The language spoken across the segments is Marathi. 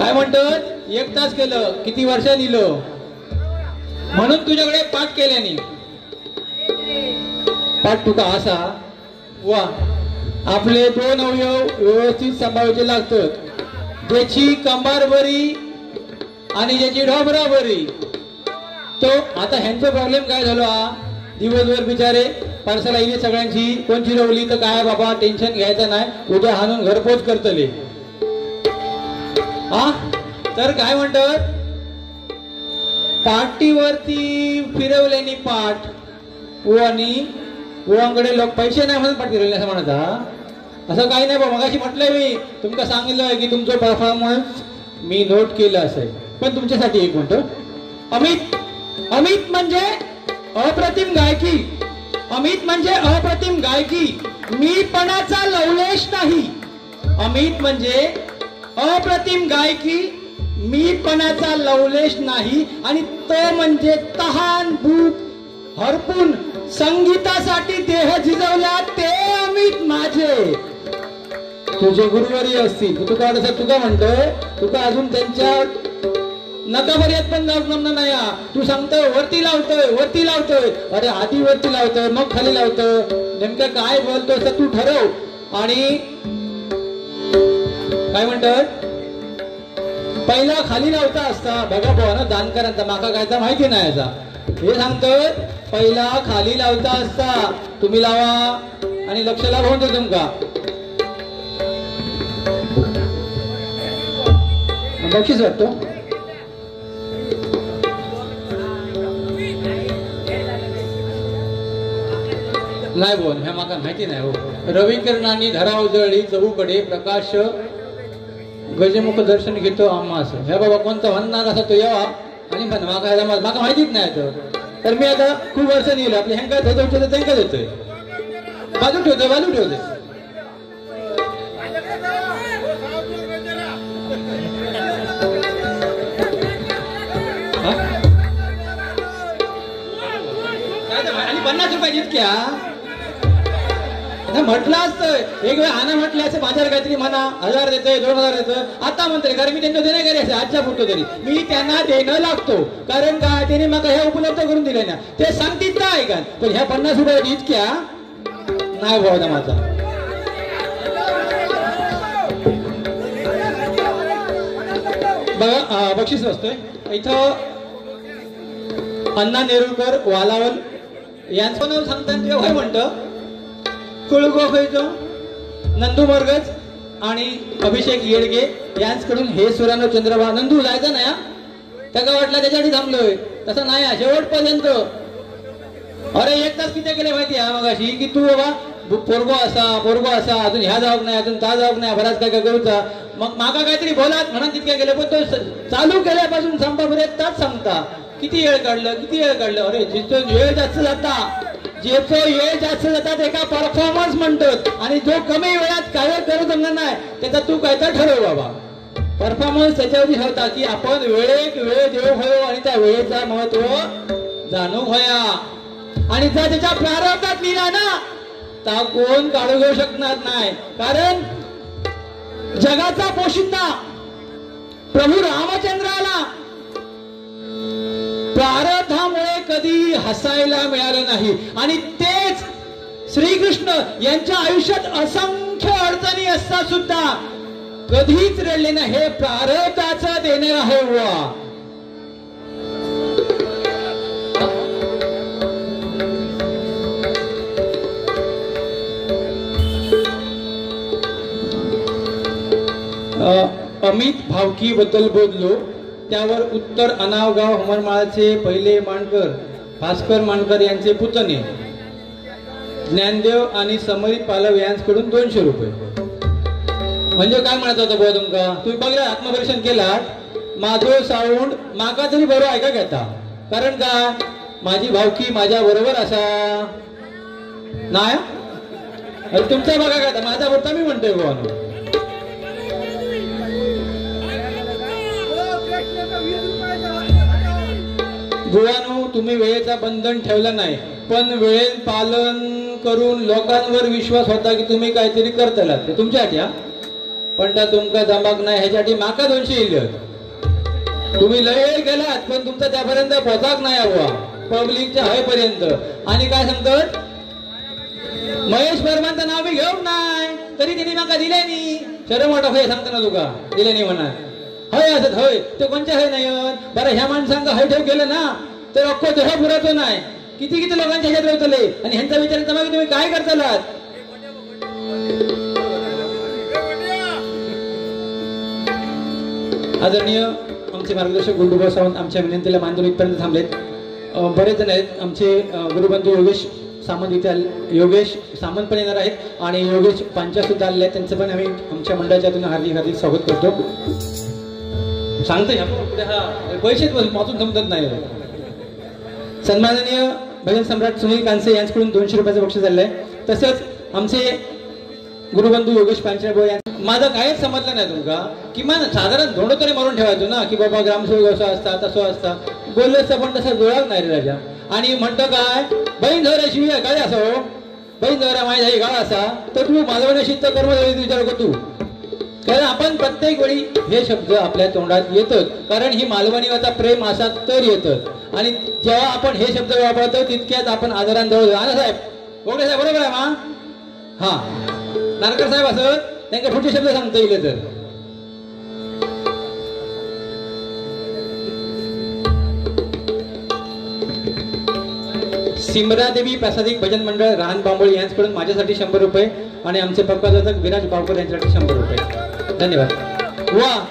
काय म्हणतात 1 तास केलं, किती वर्षांनी लिहिलं म्हणून तुझ्याकडे पाठ केल्याने. पाठ तुका असा वा आपले 2 अवयव व्यवस्थित सांभाळायचे लागतात. ज्याची कंबार बरी आणि ज्याची ढोबरा बरी. तो आता ह्यांचा प्रॉब्लेम काय झालो हा दिवसभर बिचारे पार्सल आईने सगळ्यांची कोण चिरवली तर काय बाबा टेन्शन घ्यायचं नाही, उद्या हाणून घरपोच करतले. हा तर काय म्हणतात पाठीवरती फिरवल्याने पाठ आणि ओवांकडे लोक पैसे नाही म्हणून पाठ फिरवले असं म्हणत. असं काही नाही बाबा, मगाशी म्हटलंय मी तुमका सांगितलं की तुमचं परफॉर्मन्स मी नोट केलं असेल. पण तुमच्यासाठी एक म्हणतो अमित. अमित म्हणजे अप्रतिम गायकी. अमित म्हणजे अप्रतिम गायकी, मीपणाचा लवलेश नाही. अमित म्हणजे अप्रतिम गायकी, मीपणाचा लवलेश नाही. आणि तो म्हणजे तहान भूक हरपून संगीतासाठी देह झिजवला ते अमित माझे. तुझे गुरुवारी असतील तुका तुका म्हणतोय तुका अजून त्यांच्या नकापर्यंत पण जमणार नाही. तू सांगतोय वरती लावतोय. अरे आधी वरती लावतोय मग खाली लावतोय. नेमकं काय बोलतोय तू ठरव. आणि काय म्हणतात पहिला खाली लावता असता बघा भावा ना दानकरांचा माका काय माहिती नाही याचा. हे सांगतोय पहिला खाली लावता असता तुम्ही लावा आणि लक्ष लावून दे तुमका. बक्षीस वाटतो नाही बोल ह्या माका माहिती नाही हो. रविकिरणांनी धरा उजळली चहूकडे प्रकाश गजमुख दर्शन घेतो आम्हा असं. ह्या बाबा कोणता म्हणणार असा तो यावा आणि माका माहितीच नाही. तर मी आता खूप वर्ष लिहिलं आपले ह्यांका धोतो त्यांका देतोय बाजू ठेवतोय. आणि 50 रुपये जितक्या म्हटलं असतं एक वेळ आना म्हटलं असं बाजार काहीतरी म्हणा 1000 देतोय 2000 देतोय. आता म्हणतोय कारण मी त्यांना देणे घरी असे आजच्या पुरतो तरी मी त्यांना देणं लागतो. कारण काय त्याने मग ह्या उपलब्ध करून दिले ना ते सांगतील ना ऐका. पण ह्या 50 रुपये इतक्या नाही भावना माझा. बघा बक्षीस असतोय इथं अण्णा नेरुळकर वालावल यांचं नाव सांगतात तेव्हा म्हणतं कुळगोखयचं नंदू मर्गज आणि अभिषेक येडगे यांच्याकडून हे सुरानो चंद्रबा. नंदू जायचं नाही त्याला वाटलं त्याच्यासाठी थांबलोय तसं नाही शेवटपर्यंत. अरे 1 तास किती केले माहिती आहे मगाशी की तू बाबा पोरगो असा अजून ह्या जाऊक नाही अजून त्या जाऊक नाही बराच काय करूचा. मग मागा काहीतरी बोलात म्हणून तितक्या गेले पण तो चालू केल्यापासून संपापर्यंत ताच सांगता किती वेळ काढलं. अरे जिथं वेळ जास्त जातात एका परफॉर्मन्स म्हणतात. आणि जो कमी वेळात काय करू जमणार नाही त्याचा तू काय तर ठरव बाबा. परफॉर्मन्स त्याच्यावरती होता की आपण वेळेत वेळ देऊ होयो आणि त्या वेळेचा महत्व जाणू होया. आणि जर त्याच्या प्रारंभात लिहिला ना ता कोण काढू घेऊ शकणार नाही. कारण जगाचा पोशिंदा प्रभू रामचंद्राला प्रारब्धामुळे कधी हसायला मिळालं नाही. आणि तेच श्रीकृष्ण यांच्या आयुष्यात असंख्य अडचणी असतात सुद्धा कधीच रडले नाही. हे प्रारब्धाचं देणं आहे वा. अमित भावकी बद्दल बोललो त्यावर उत्तर अनावगाव हमरमाळाचे पहिले मांडकर भास्कर मांडकर यांचे पुतणे ज्ञानदेव आणि समरी पालव यांच्याकडून 200 रुपये. म्हणजे काय म्हणायचं होतं बुवा तुमका तुम्ही बघला आत्मपरीक्षण केलात माझो साऊंड माका तरी बरोबर ऐका घेता. कारण का माझी भावकी माझ्या बरोबर असा नाही तुमचा बघा का माझा बोलता मी म्हणतोय बुवा. गुवानो तुम्ही वेळेचा बंधन ठेवलं नाही पण वेळेत पालन करून लोकांवर विश्वास होता की तुम्ही काहीतरी करतालात ते तुमच्यासाठी. पण त्या तुमका जमाक नाही ह्याच्यासाठी माका 200 इल्ल तुम्ही लय गेलात पण तुमचा त्यापर्यंत पोचाक नाही हवा पब्लिकच्या हयपर्यंत आणि काय सांगतात महेश वर्मांचं नाव बी घेऊन नाही तरी त्यांनी माका दिले नाही शरम वाटत होय सांगता ना तुका दिले नाही म्हणा हय असत हय तो कोणच्या हय नाही बरं ह्या माणसांका हय ठेव केलं ना तर अख्खो देह पुरतो नाही किती किती लोकांच्या ह्याच्यात रवतले आणि ह्यांचा विचार मग तुम्ही काय करतालात आदरणीय आमचे मार्गदर्शक गुंडूभाऊ सावंत आमच्या विनंतीला मान देऊन इथपर्यंत थांबलेत बरेच जण आहेत आमचे गुरुबंधू योगेश सामंत पण येणार आहेत आणि योगेश पांचा सुद्धा आलेले आहेत त्यांचं पण आम्ही आमच्या मंडळाच्यातून हार्दिक स्वागत करतो सांगतोय पैसे वाचून समजत नाही सन्माननीय भजन सम्राट सुनील कांसे यांच्याकडून 200 रुपयाचं बक्षीस झालेलं आहे तसंच आमचे गुरुबंधू योगेश पांचाळ माझं काहीच समजलं नाही तुमका किमान साधारण धोंड तरी मारून ठेवायचो ना की बाबा ग्रामसेवक असं असता तसं असता बोलले असतं पण तसं जुळाक नाही रे राजा आणि म्हणतो काय बहीण धोऱ्या शिवाय काय असो बहीण धोऱ्या माझ्या आई गाळा असा तर तू मालवणी शिस्त कर्मचारी विचार करतो कारण आपण प्रत्येक वेळी हे शब्द आपल्या तोंडात येतात कारण ही मालवणीवरचा प्रेम असा तर येतात आणि जेव्हा आपण हे शब्द वापरतो तितक्यात आपण आदरान जवळ ना साहेब बोगडे साहेब बरोबर आहे मा हा नारकर साहेब असत त्यांना पुढचे शब्द सांगता येईल तर सिमरा देवी प्रासादिक भजन मंडळ राहन बांबोळी यांच्याकडून माझ्यासाठी 100 रुपये आणि आमचे पक्कादातक विराज बावकर यांच्यासाठी 100 रुपये धन्यवाद वा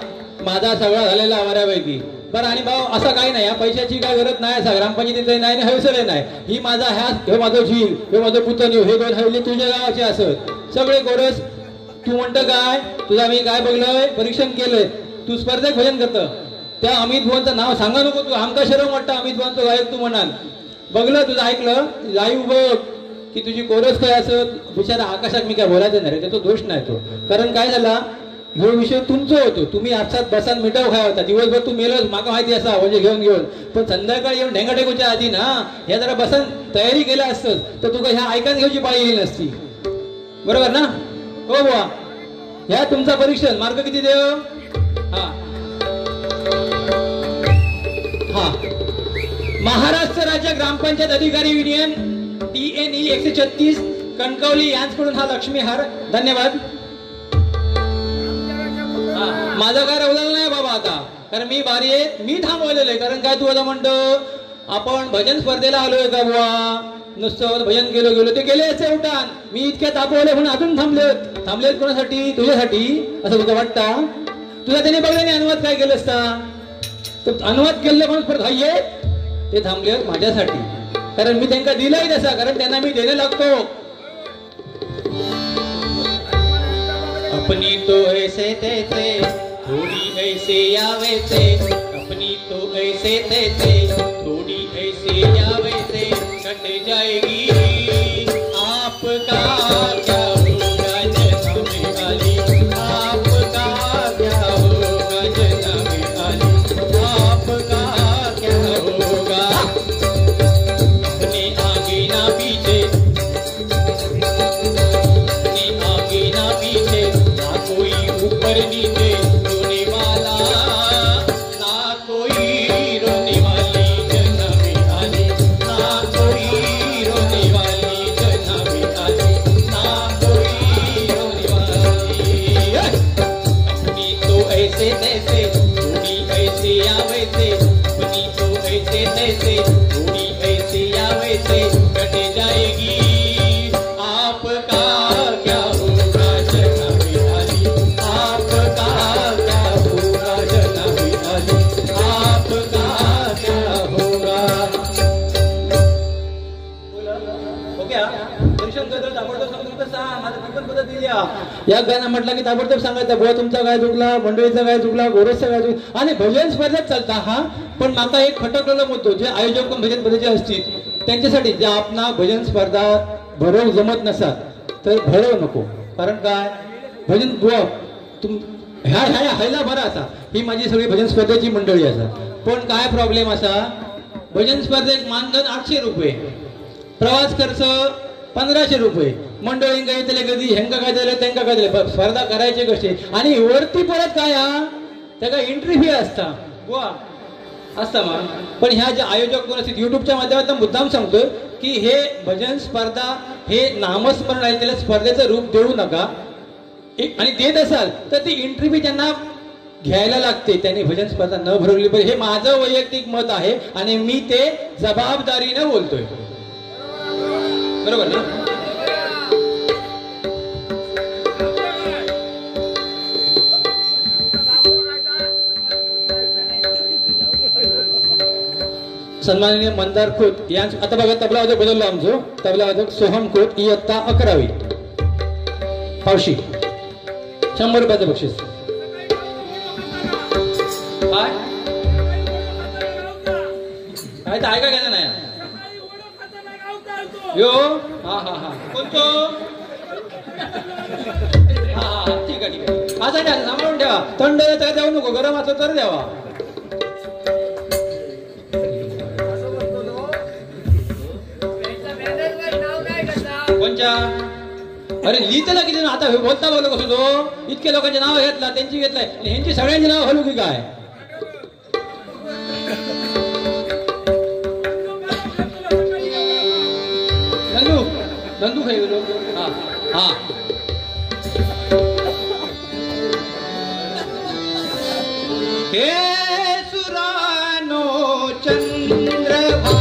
माझा सगळा झालेला आवाऱ्यापैकी बरं आणि भाऊ असं काही नाही या पैशाची काय गरज नाही असा ग्रामपंचायतीचं नाही हवेसर नाही ही माझा हे माझं झील हे माझं पुतण्यो हे 2 हवेली तुझ्या गावाचे असत सगळे गोरस तू म्हणतं काय तुझा मी काय बघलंय परीक्षण केलंय तू स्पर्धेत भजन करतं त्या अमित भुवनचं नाव सांगा नको तू आमका शरम वाटतं अमित भुवनचं गायक तू म्हणाल बघलं तुझं ऐकलं लाईव्ह बघ की तुझी कोरस काय असत बिचारा आकाशात मी काय बोलायचं नाही त्याचा दोष नाही तो कारण काय झाला ह्यो विषय तुमचा होतो तुम्ही आपसात बसान मिठाव खाय होता दिवसभर तू मेलोस माका माहिती असा म्हणजे घेऊन पण संध्याकाळी येऊन ढेंगा टेकूच्या आधी ना ह्या जरा बसान तयारी केला असतं तर तुका ह्या ऐकान घ्यायची पाळी येईल नसती बरोबर ना हो बुवा ह्या तुमचा परीक्षण मार्क किती देव हा हा महाराष्ट्र राज्य ग्रामपंचायत अधिकारी युनियन TNE 136 कणकवली यांच्याकडून हा लक्ष्मी हार धन्यवाद माझा काय रवलेला नाही बाबा आता कारण मी भारी आहे मी थांबवलेलं आहे कारण काय तू आता म्हणतो आपण भजन स्पर्धेला आलोय का बुवा नुसतं भजन गेलो ते गेले असते उठान मी इतक्या तापवले म्हणून अजून थांबलेत कोणासाठी तुझ्यासाठी असं तुझं वाटतं तुला त्याने बघल्याने अनुवाद काय केलं असता तर अनुवाद केलं म्हणून परत हाय ते थांबले माझ्यासाठी कारण मी त्यांना दिलंही तसा कारण त्यांना मी देणे लागतो अपनी तो ऐसे तैसे थोड़ी ऐसे यावैसे अपनी तो ऐसे तैसे थोड़ी ऐसे यावैसे कट जाएगी आपका क्या होगा जन्म वाली आपका क्या होगा जन्म वाली आपका क्या होगा अपने आगे ना पीछे अपने आगे ना पीछे ना कोई ऊपर नीचे रोने वाला ना कोई रोने वाली जन्म वाली ना कोई रोने वाली जन्म वाली ना कोई रोने वाली अपनी तो ऐसे तैसे थोड़ी ऐसे आवैसे अपनी तो ऐसे तैसे थोड़ी ऐसे आवैसे कट जाएगी आपका क्या होगा जन्म वाली आपका क्या होगा जन्म वाली आपका क्या होगा हो गया परीक्षण करतो ताबडतोब सांगतो सांग माझा पेपर पद्धत दिल्या या गाणं म्हटलं की ताबडतोब सांगायचं बुवा तुमचा काय चुकला मंडळीचा काय चुकला गोरसचा काय चुकला आणि भजन स्पर्धेत चालता हा पण माका एक खटकलेला मुद्दो जे आयोजक भजन स्पर्धेचे असतील त्यांच्यासाठी जे आपणा भजन स्पर्धा भरव जमत नसतात तर भरव नको कारण काय भजन बुवा तुम ह्या हायला बरा असा ही माझी सगळी भजन स्पर्धेची मंडळी असा पण काय प्रॉब्लेम असा भजन स्पर्धेत मानधन 800 रुपये प्रवास खर्च 1500 रुपये. मंडळींक येतले कधी हेंका काय दिले त्यांना काय दिले स्पर्धा करायचे कसे आणि वरती परत काय हा त्याला एंट्री फी असता वा असता मग. पण ह्या जे आयोजक कोण असतील युट्यूबच्या माध्यमातून मुद्दाम सांगतोय की हे भजन स्पर्धा हे नामस्मरण आहे त्याला स्पर्धेचं रूप देऊ नका आणि देत असाल तर ती एंट्री फी त्यांना घ्यायला लागते. त्यांनी भजन स्पर्धा न भरवली पाहिजे हे माझं वैयक्तिक मत आहे आणि मी ते जबाबदारीनं बोलतोय. बरोबर ना. सन्माननीय मंदार खोत यांचं आता बघा तबला वादक बदललो आमचं तबला वादक सोहम खोत इयत्ता 11वी पावशी 100 रुपयाचं बक्षीस. काय काय तर ऐका घ्यायचं नाही यो. हा हा हा कोणतो हा हा ठीक आहे ठीक आहे असं द्या सांभाळून ठेवा. थंड द्यावू नको गरम असं तर द्यावा. कोणच्या अरे लिहितला किती आता बोलता बोललो कसं तो इतके लोकांचे नाव घेतला त्यांची घेतलाय ह्यांची सगळ्यांची नाव हलू की काय. नंदू नंदू खाई गेलो. हा हा हे सुरानो चंद्रभा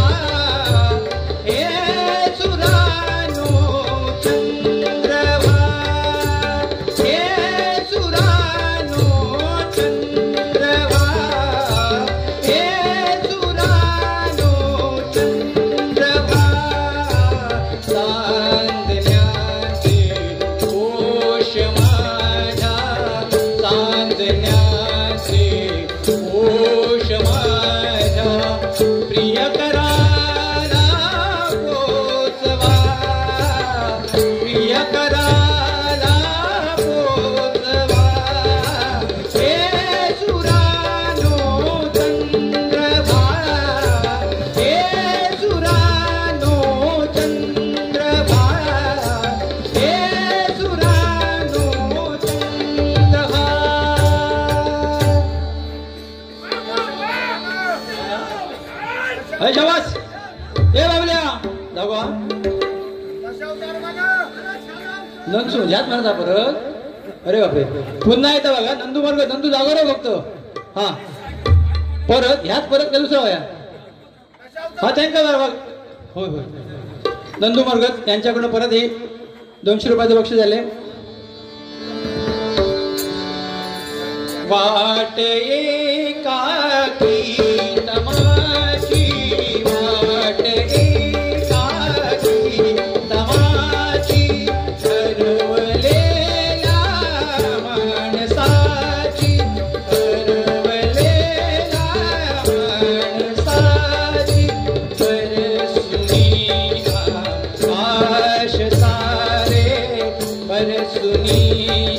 नंदू ह्यात म्हणता परत. अरे बापरे पुन्हा येतं बघा नंदू मार्ग नंदू जागा रे फक्त. हा परत ह्यात परत दुसरा वया हा त्यांचा बघ होय होय नंदू मार्ग यांच्याकडून परत हे 200 रुपयाचं बक्षीस झाले. वाट एकाकी तमाची वाट एकाकी तमाची हरवलेल्या माणसाची हरवलेल्या माणसाची परसुनी आकाश सारे परसुनी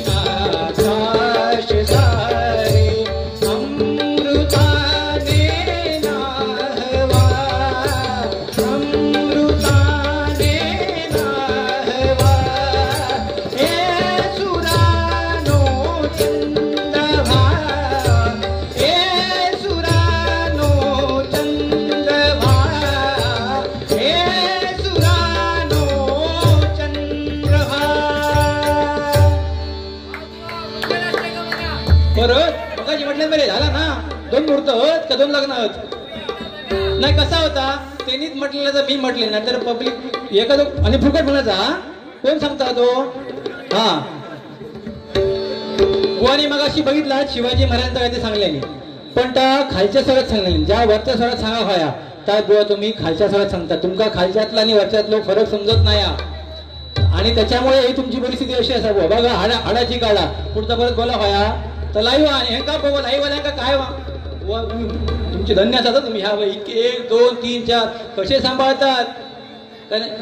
आकाश सारे अमृताने नाहवा अमृताने नाहवा हे सुरानो चंद्रभा हे सुरानो चंद्रभा हे सुरानो चंद्रभा. परत मगाशी म्हटलं बरे झाला ना 2 मुहूर्त होत का 2 लग्न होत नाही कसा होता त्यांनीच म्हटलेलं तर मी म्हटले नाही तर पब्लिक एखादं आणि फुकट म्हणायचा कोण सांगता तो. हा बुवानी मगाशी बघितला शिवाजी महाराजांचं काय ते सांगले नाही पण त्या खालच्या स्वरात सांगले ज्या वरच्या स्वरात सांगा व्हाया त्या बुवा तुम्ही खालच्या स्वरात सांगता तुमका खालच्यातला आणि वरच्यातलो फरक समजत नाही आणि त्याच्यामुळे ही तुमची परिस्थिती अशी असा बुवा बघा हाडाची काढा पुढचा परत बोला व्हाया तर लाईव्ह हे का बघा लाईव्ह आल्या का काय तुमची धन्य असतात तुम्ही ह्या 1 2 3 4 कसे सांभाळतात.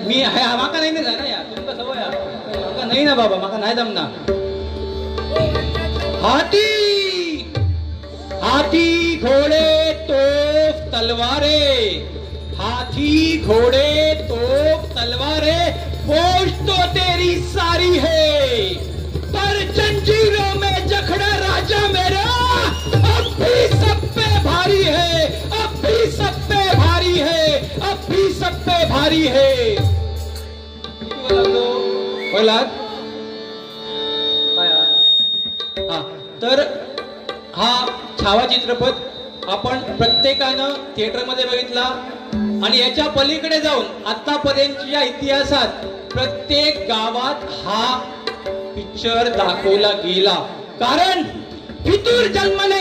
मी माका नाही ना या तुमका सवय माका नाही ना बाबा माका नाही जमना. हाती हाथी घोड़े तोफ तलवारे हाथी घोड़े तोफ तलवारे तेरी सारी है, पर जंजीरों में जखड़ा राजा मेरा अब भी सब पे भारी है, अब भी सब पे भारी है, अब भी सब पे भारी है. तर हा छावा चित्रपट आपण प्रत्येकानं थिएटरमध्ये बघितला आणि याच्या पलीकडे जाऊन आतापर्यंतच्या इतिहासात प्रत्येक गावात हा पिक्चर दाखवला गेला. कारण फितूर जन्मले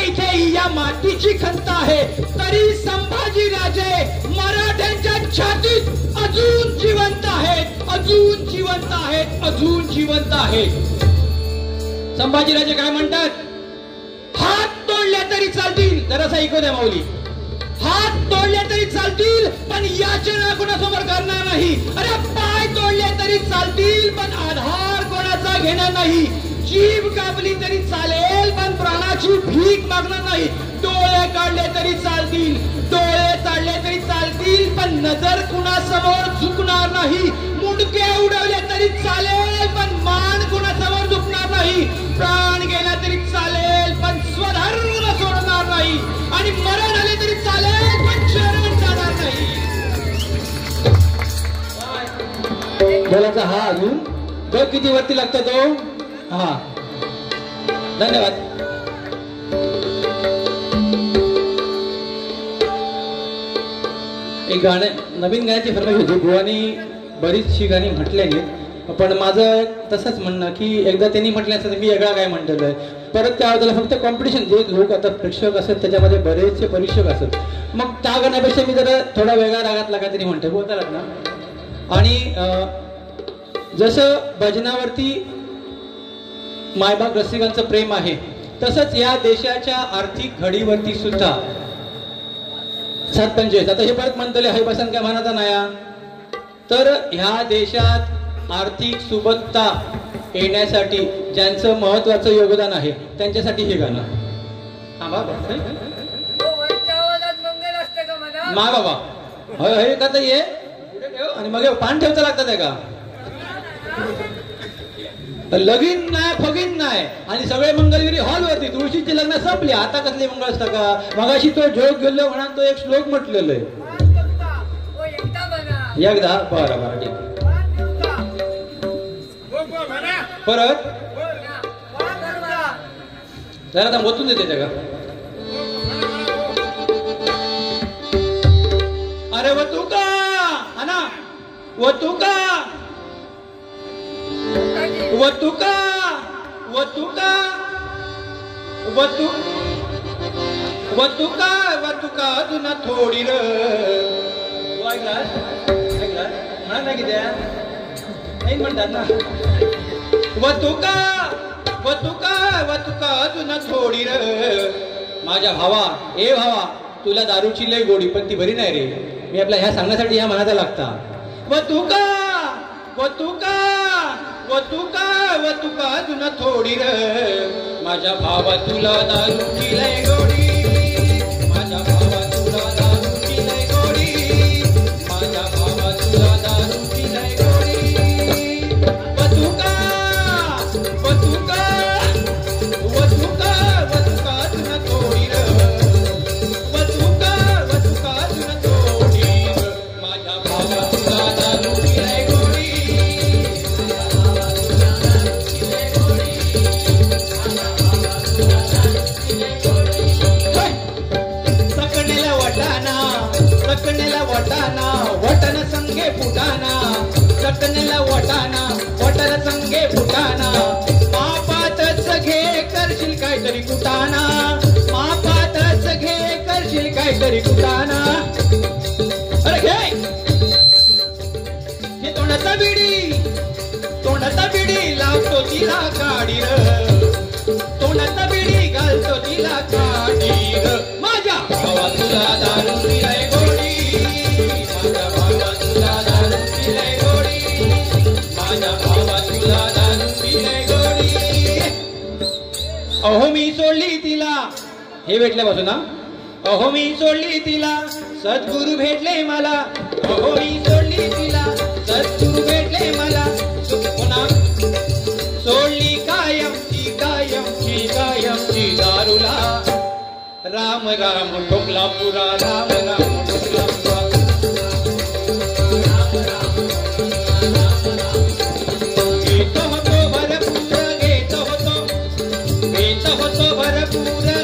इथे या मातीची खंत आहे, तरी संभाजी राजे मराठ्यांच्या छातीत अजून जिवंत आहेत, अजून जिवंत आहेत, अजून जिवंत आहेत. संभाजीराजे काय म्हणतात? हात तोडले तरी चालतील. जरासा ऐकू द्या माऊली. हात तोडले तरी चालतील पण याचना कोणासमोर करणार नाही. अरे पाय तोडले तरी चालतील पण आधार कोणाचा घेणार नाही. जीभ कापली तरी चालेल पण प्राणाची भीक मागणार नाही. डोळे काढले तरी चालतील, डोळे चालले तरी चालतील पण नजर कुणासमोर झुकणार नाही. मुंडके उडवले तरी चालेल पण मान कुणासमोर झुकणार नाही. प्राण गेला तरी चालेल पण स्वधर्म सोडणार नाही. आणि मरण आले तरी चालेल पण शरण जाणार नाही. बोलाचा हा अजून बघ किती वरती लागतो तो. हा धन्यवाद. एक गाणं नवीन गाण्याची फरमाईश होती. बुवानी बरीचशी गाणी म्हटलेली पण माझं तसंच म्हणणं की एकदा त्यांनी म्हटलं असतं मी वेगळा काय म्हटलेलं आहे. परत त्याला फक्त कॉम्पिटिशन जे लोक आता प्रेक्षक असतात त्याच्यामध्ये बरेचसे परीक्षक असतात. मग त्या गाण्यापेक्षा मी जरा थोडा वेगळा रागातला काहीतरी म्हणतो बोलतात ना. आणि जसं भजनावरती मायबाप रसिकांचं प्रेम आहे तसंच या देशाच्या आर्थिक घडीवरती सुद्धा 7-45 आता हे परत म्हणतले हे बसन काय म्हणता नाही. तर ह्या देशात आर्थिक सुबत्ता येण्यासाठी ज्यांचं महत्वाचं योगदान आहे त्यांच्यासाठी हे गाणं. हा बाबा मा बाबा हे का ये आणि मग पान ठेवता लागतात का. लगीन नाही फगीन नाही आणि सगळे मंगलगिरी हॉलवरती. तुळशीची लग्न संपली आता कसली मंगळ असतं का. मगाशी तो जोग गेलो म्हणा तो एक श्लोक म्हटलेलं आहे एकदा. बरं बरं ठीक परत जरा आता मोतून देते त्या का. अरे व तू का ना व तू का व तू का व तू का व तू व तू का व तू का तुला थोडी र म्हणा नाही की त्या नाही म्हणतात ना. व तू का व तू का व तू का तुला थोडी र माझ्या भावा ए भावा तुला दारूची लय गोडी पण ती बरी नाही रे. मी आपल्या ह्या सांगण्यासाठी ह्या मनाचा लागता. व तू का व तू का व तू का व तू का तुला थोडी र माझ्या भावा तुला दारूची लय गोडी. माझ्या भावा तुला दारूची लय गोडी. माझ्या भावा तुला दारूची लय गोडी. व तू का व तू का व तू का व तू का तुला थोडी र व तू का व तू का तुला थोडी र माझ्या भावा तुला दारूची लय गोडी. चटणीला वटाना वटन संगे फुटाना. चटणीला वटाना वटन संगे फुटाना. मापातच घे करशील काहीतरी कुटाना. मापातच घे करशील काहीतरी कुटाना. अरे घे तोंडाचा बिडी लावतो तिला काडी र. तोंडाचा बिडी घालतो तिला काडी र. माझ्या भावा तुला दारूची लय गोडी. माझ्या भावा तुला दारूची लय गोडी. माझ्या भावा तुला दारूची लय गोडी. अहो मी सोडली तिला हे भेटल्यापासून ना. अहो मी सोडली तिला सद्गुरू भेटले मला. अहो मी सोडली तिला सद्गुरु भेटले मला पुन्हा सोडली कायमची दारूला राम राम ठोकला पुरा राम राम ठोकला पुरा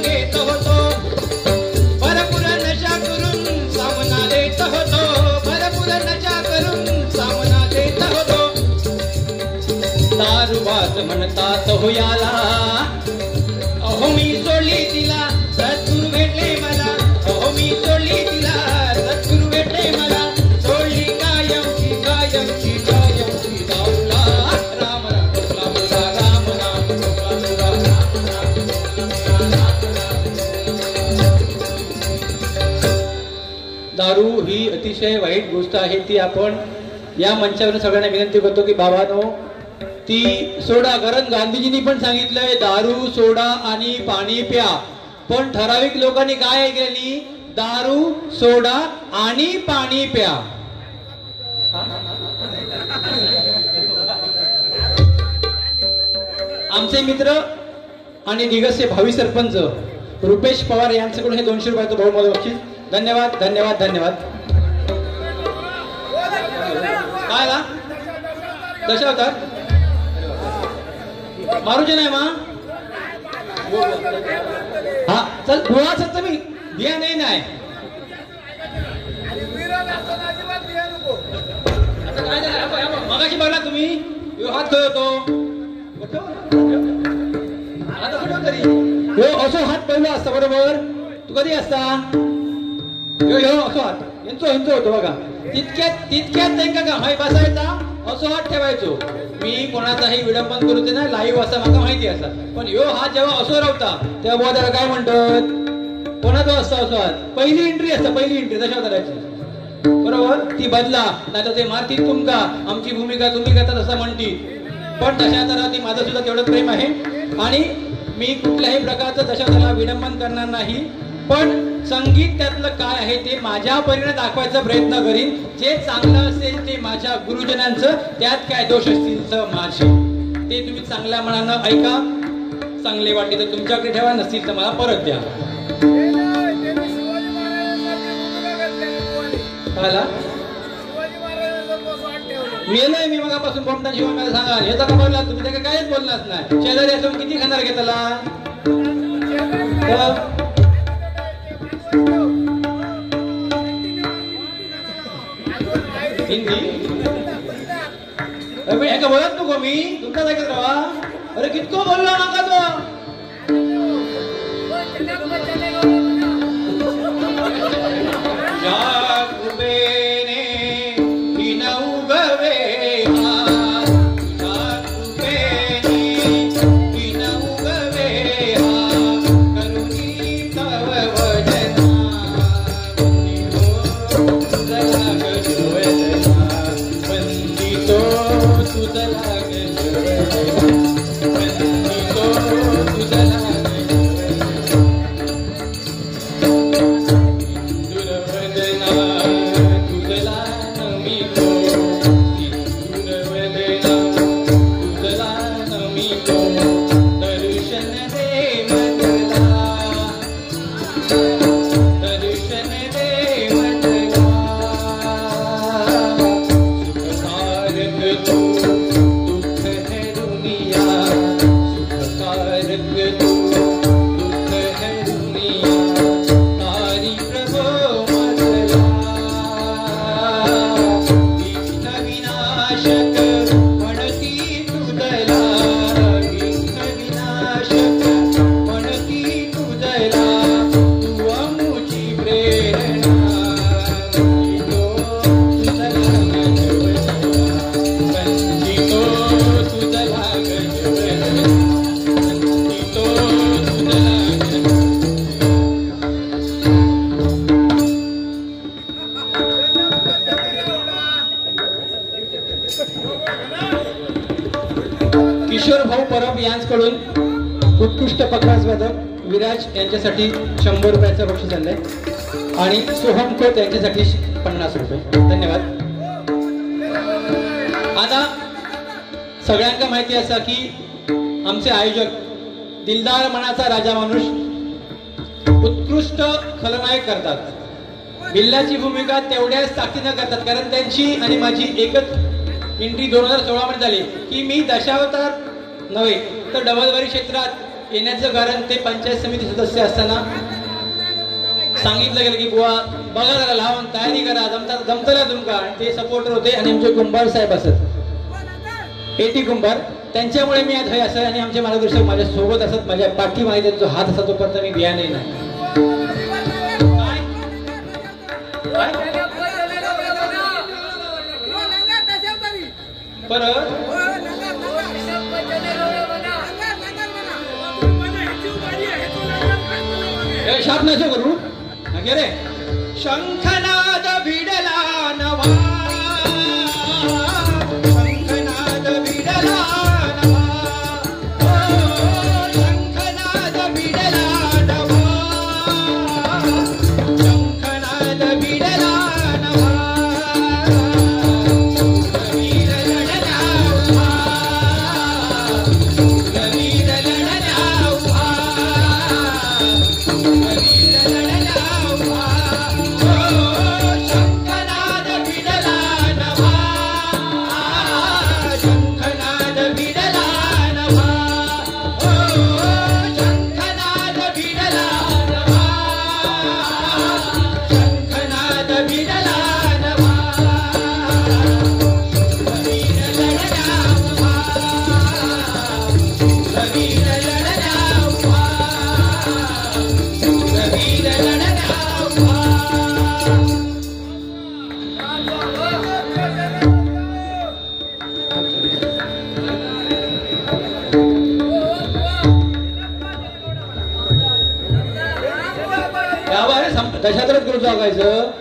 घेत होतो भरपूर नशा करून सामना देत होतो भरपूर नशा करून सामना देत होतो दारूबाज म्हणतात हो याला अहो मी सोडली तिला सद्गुरु भेटले मला अहो मी सोडली तिला सद्गुरु भेटले मला सोडली कायमची दारूला राम राम ठोकला पुरा राम राम ठोकला पुरा दारू ही अतिशय वाईट गोष्ट आहे ती आपण या मंचावर सगळ्यांना विनंती करतो की बाबांनो ती सोडा कारण गांधीजींनी पण सांगितलंय दारू सोडा आणि पाणी प्या पण ठराविक लोकांनी काय ऐकलेली दारू सोडा आणि पाणी प्या आमचे मित्र आणि दिग्गजचे भावी सरपंच रुपेश पवार यांच्याकडून हे 200 रुपयाचं बहुमोल बक्षीस धन्यवाद धन्यवाद धन्यवाद काय ना कशा होतात मारूचे नाही मा हा चल गुळाच मी बिया नाही मगाशी बघला तुम्ही हात खेळतो असो हात पहिला असता बरोबर तू कधी असता असो हात यांचो होतो बघा तितक्यात त्यांना का हाय बसायचा असो हात ठेवायचो मी कोणाचाही विडंबन करू दे ना लाईव्ह असा मला माहिती असा पण ह्यो हात जेव्हा असो रावता तेव्हा त्याला काय म्हणतात कोणाचा असता असो हात पहिली एंट्री असता पहिली एंट्री तशा करायची बरोबर ती बदला नाही तर ते मारतील तुमका आमची भूमिका तुम्ही करता तसं म्हणती पण तशा तऱ्हा ती माझं सुद्धा तेवढं प्रेम आहे आणि मी कुठल्याही प्रकारचं तशा त्याला विडंबन करणार नाही पण संगीत त्यातलं काय आहे ते माझ्या परीने दाखवायचा प्रयत्न करीन जे चांगलं असेल ते माझ्या गुरुजनांचं त्यात काय दोष असतील माझे ते तुम्ही चांगल्या मनानं ऐका चांगले वाटले तर तुमच्याकडे ठेवा नसतील तर मला परत द्या मेलय मी मगापासून बोलता शिवाय मला सांगा याचा का बोलला तुम्ही त्याला काहीच बोललाच नाही शेजारी असून किती खाणार घेतला हिंदी अरे का बोलत नको मी तुमचा जागेत राहा अरे कितको बोलला नका तो किशोर भाऊ परब यांच्याकडून उत्कृष्ट पखवाजवादक विराज यांच्यासाठी 100 रुपयाचं बक्षीस आणलंय आणि सोहम खोत यांच्यासाठी 50 रुपये धन्यवाद. सगळ्यांना माहिती असा की आमचे आयोजक दिलदार मनाचा राजा माणूस उत्कृष्ट खलनायक करतात. बिल्लाची भूमिका तेवढ्याच ताकदीनं करतात, कारण त्यांची आणि माझी एकच एंट्री 2016 मध्ये झाली की मी दशावतार नव्हे तर डबलवारी क्षेत्रात येण्याचं कारण ते पंचायत समिती सदस्य असताना सांगितलं गेलं की बुवा बघा जरा लावून तयारी करा, जमतला तुमका, आणि ते सपोर्टर होते आणि आमचे कुंभार साहेब असत एटी कुंभार. त्यांच्यामुळे मी आज हे असं आणि आमचे मार्गदर्शक माझ्या सोबत असत, माझ्या पाठीमागे त्यांचा हात असा तोपर्यंत मी बिया नाही. परत शाप नसो करू रे. शंखनाद भिडला नवा, शंखनाद भिडला नवा, शंखनाद भिडला नवा, शंखनाद भिडला नवा, वीर लढला उभा, वीर लढला उभा, वीर लढला उभा. शंखनाद भिडला नवा, शंखनाद भिडला नवा, शंखनाद भिडला नवा, शंखनाद भिडला नवा, वीर लढला उभा, वीर लढला उभा, वीर लढला उभा. दशात्रच करून बघायचं.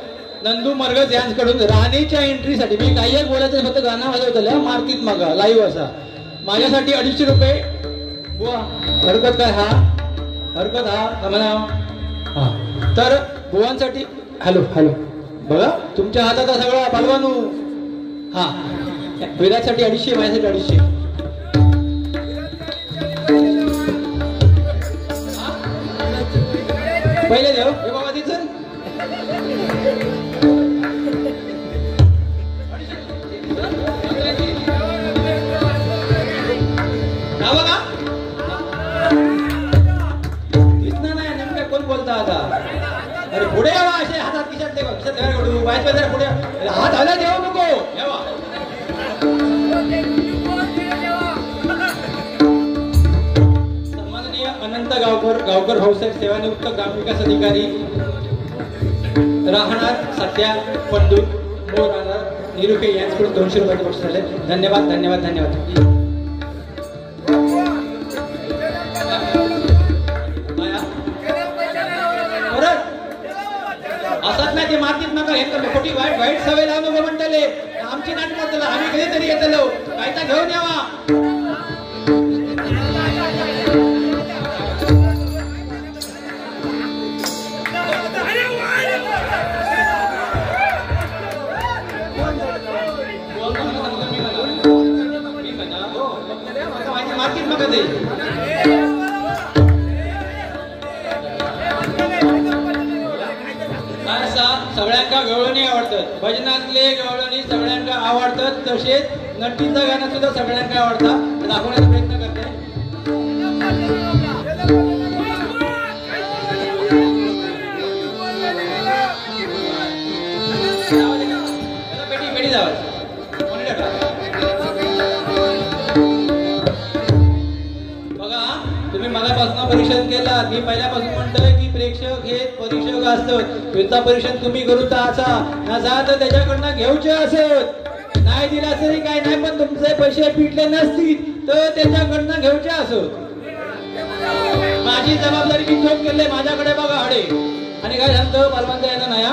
नंदू मरगज यांच्याकडून राणीच्या एंट्रीसाठी मी काही एक बोलायचं, फक्त गाणं वाजवतलं मार्केट मागा लाईव्ह असा माझ्यासाठी 250 रुपये. बुवा हरकत काय? हा हरकत हा म्हणा. हा तर बुवांसाठी हॅलो हॅलो बघा तुमच्या हातात सगळा बालवानू. हा विराजसाठी 250, माझ्यासाठी 250. पहिले देव हे बाबा तिचं बघा दिसणार नाही नेमकं कोण बोलता आता. अरे पुढे यावा, असे हातात खिशात ठेवा, खिशात ठेवा, बायचा जरा पुढे हात हला देऊ नको. यावा सन्माननीय अनंत गावकर भाऊसाहेब सेवानिवृत्त ग्रामविकास अधिकारी, राहणार सध्या पंडूर, मूळ राहणार निरुपे, यांच्याकडून 200 रुपयाचे बक्षीस झाले. धन्यवाद धन्यवाद धन्यवाद. असत नाही ते मातीत नका हे खोटी वाईट वाईट सवय लावू नको म्हणताले. आमची नाटक आम्ही कधीतरी येतलो काय तर घेऊन यावा. मातीत नका ते सगळ्यांना गवळणी आवडतात, भजनातले गवळणी सगळ्यांना आवडतात, तसेच नटीचं गाणं सुद्धा सगळ्यांना आवडतात. दाखवण्याचा प्रयत्न करते. पेटी जावं बघा. तुम्ही मगापासून परीक्षण केला, मी पहिल्यापासून म्हणतोय की प्रेक्षक हे परीक्षक असतात. युद्धा परीक्षण तुम्ही करूचा असा नसा तर त्याच्याकडनं घेऊचे असत, नाही दिला तरी काय नाही, पण तुमचे पैसे पिटले नसतील तर त्याच्याकडनं घेऊचे असत. माझी जबाबदारी मी चोख केले, माझ्याकडे बघा हडे. आणि काय सांगतो बलवंत यांना नाही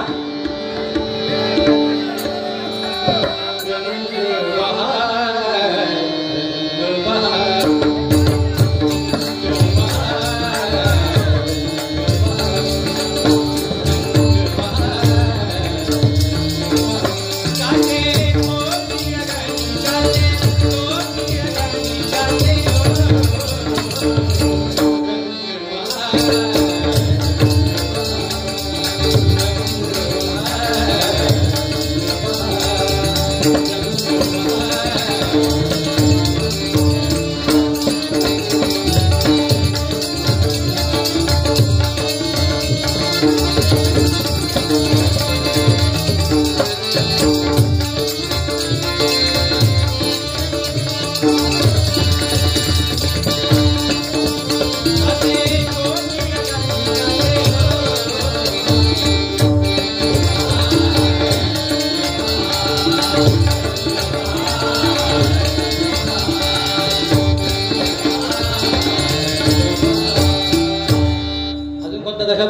दशा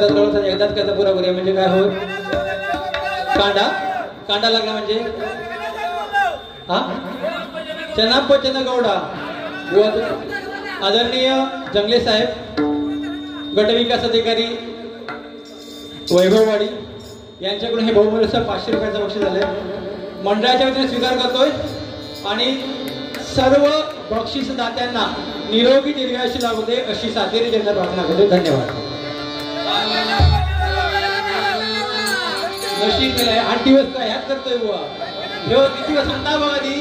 एकदाच त्याचा पुरा करूया म्हणजे काय होईल कांडा लागला म्हणजे हा चनाप्प चनगौडा आदरणीय जंगले साहेब गटविकास अधिकारी वैभववाडी यांच्याकडून हे बहुमूल्य 500 रुपयाचं बक्षीस झालंय मंडळाच्या वतीने स्वीकार करतोय आणि सर्व बक्षीस दात्यांना निरोगी दीर्घायुष्य लाभू दे अशी सातेरी जनता प्रार्थना करतो. धन्यवाद. नशीब केलाय 8 दिवस काय ह्याच करतोय बुवा ह्यो किती दिवस म्हणता बघा ती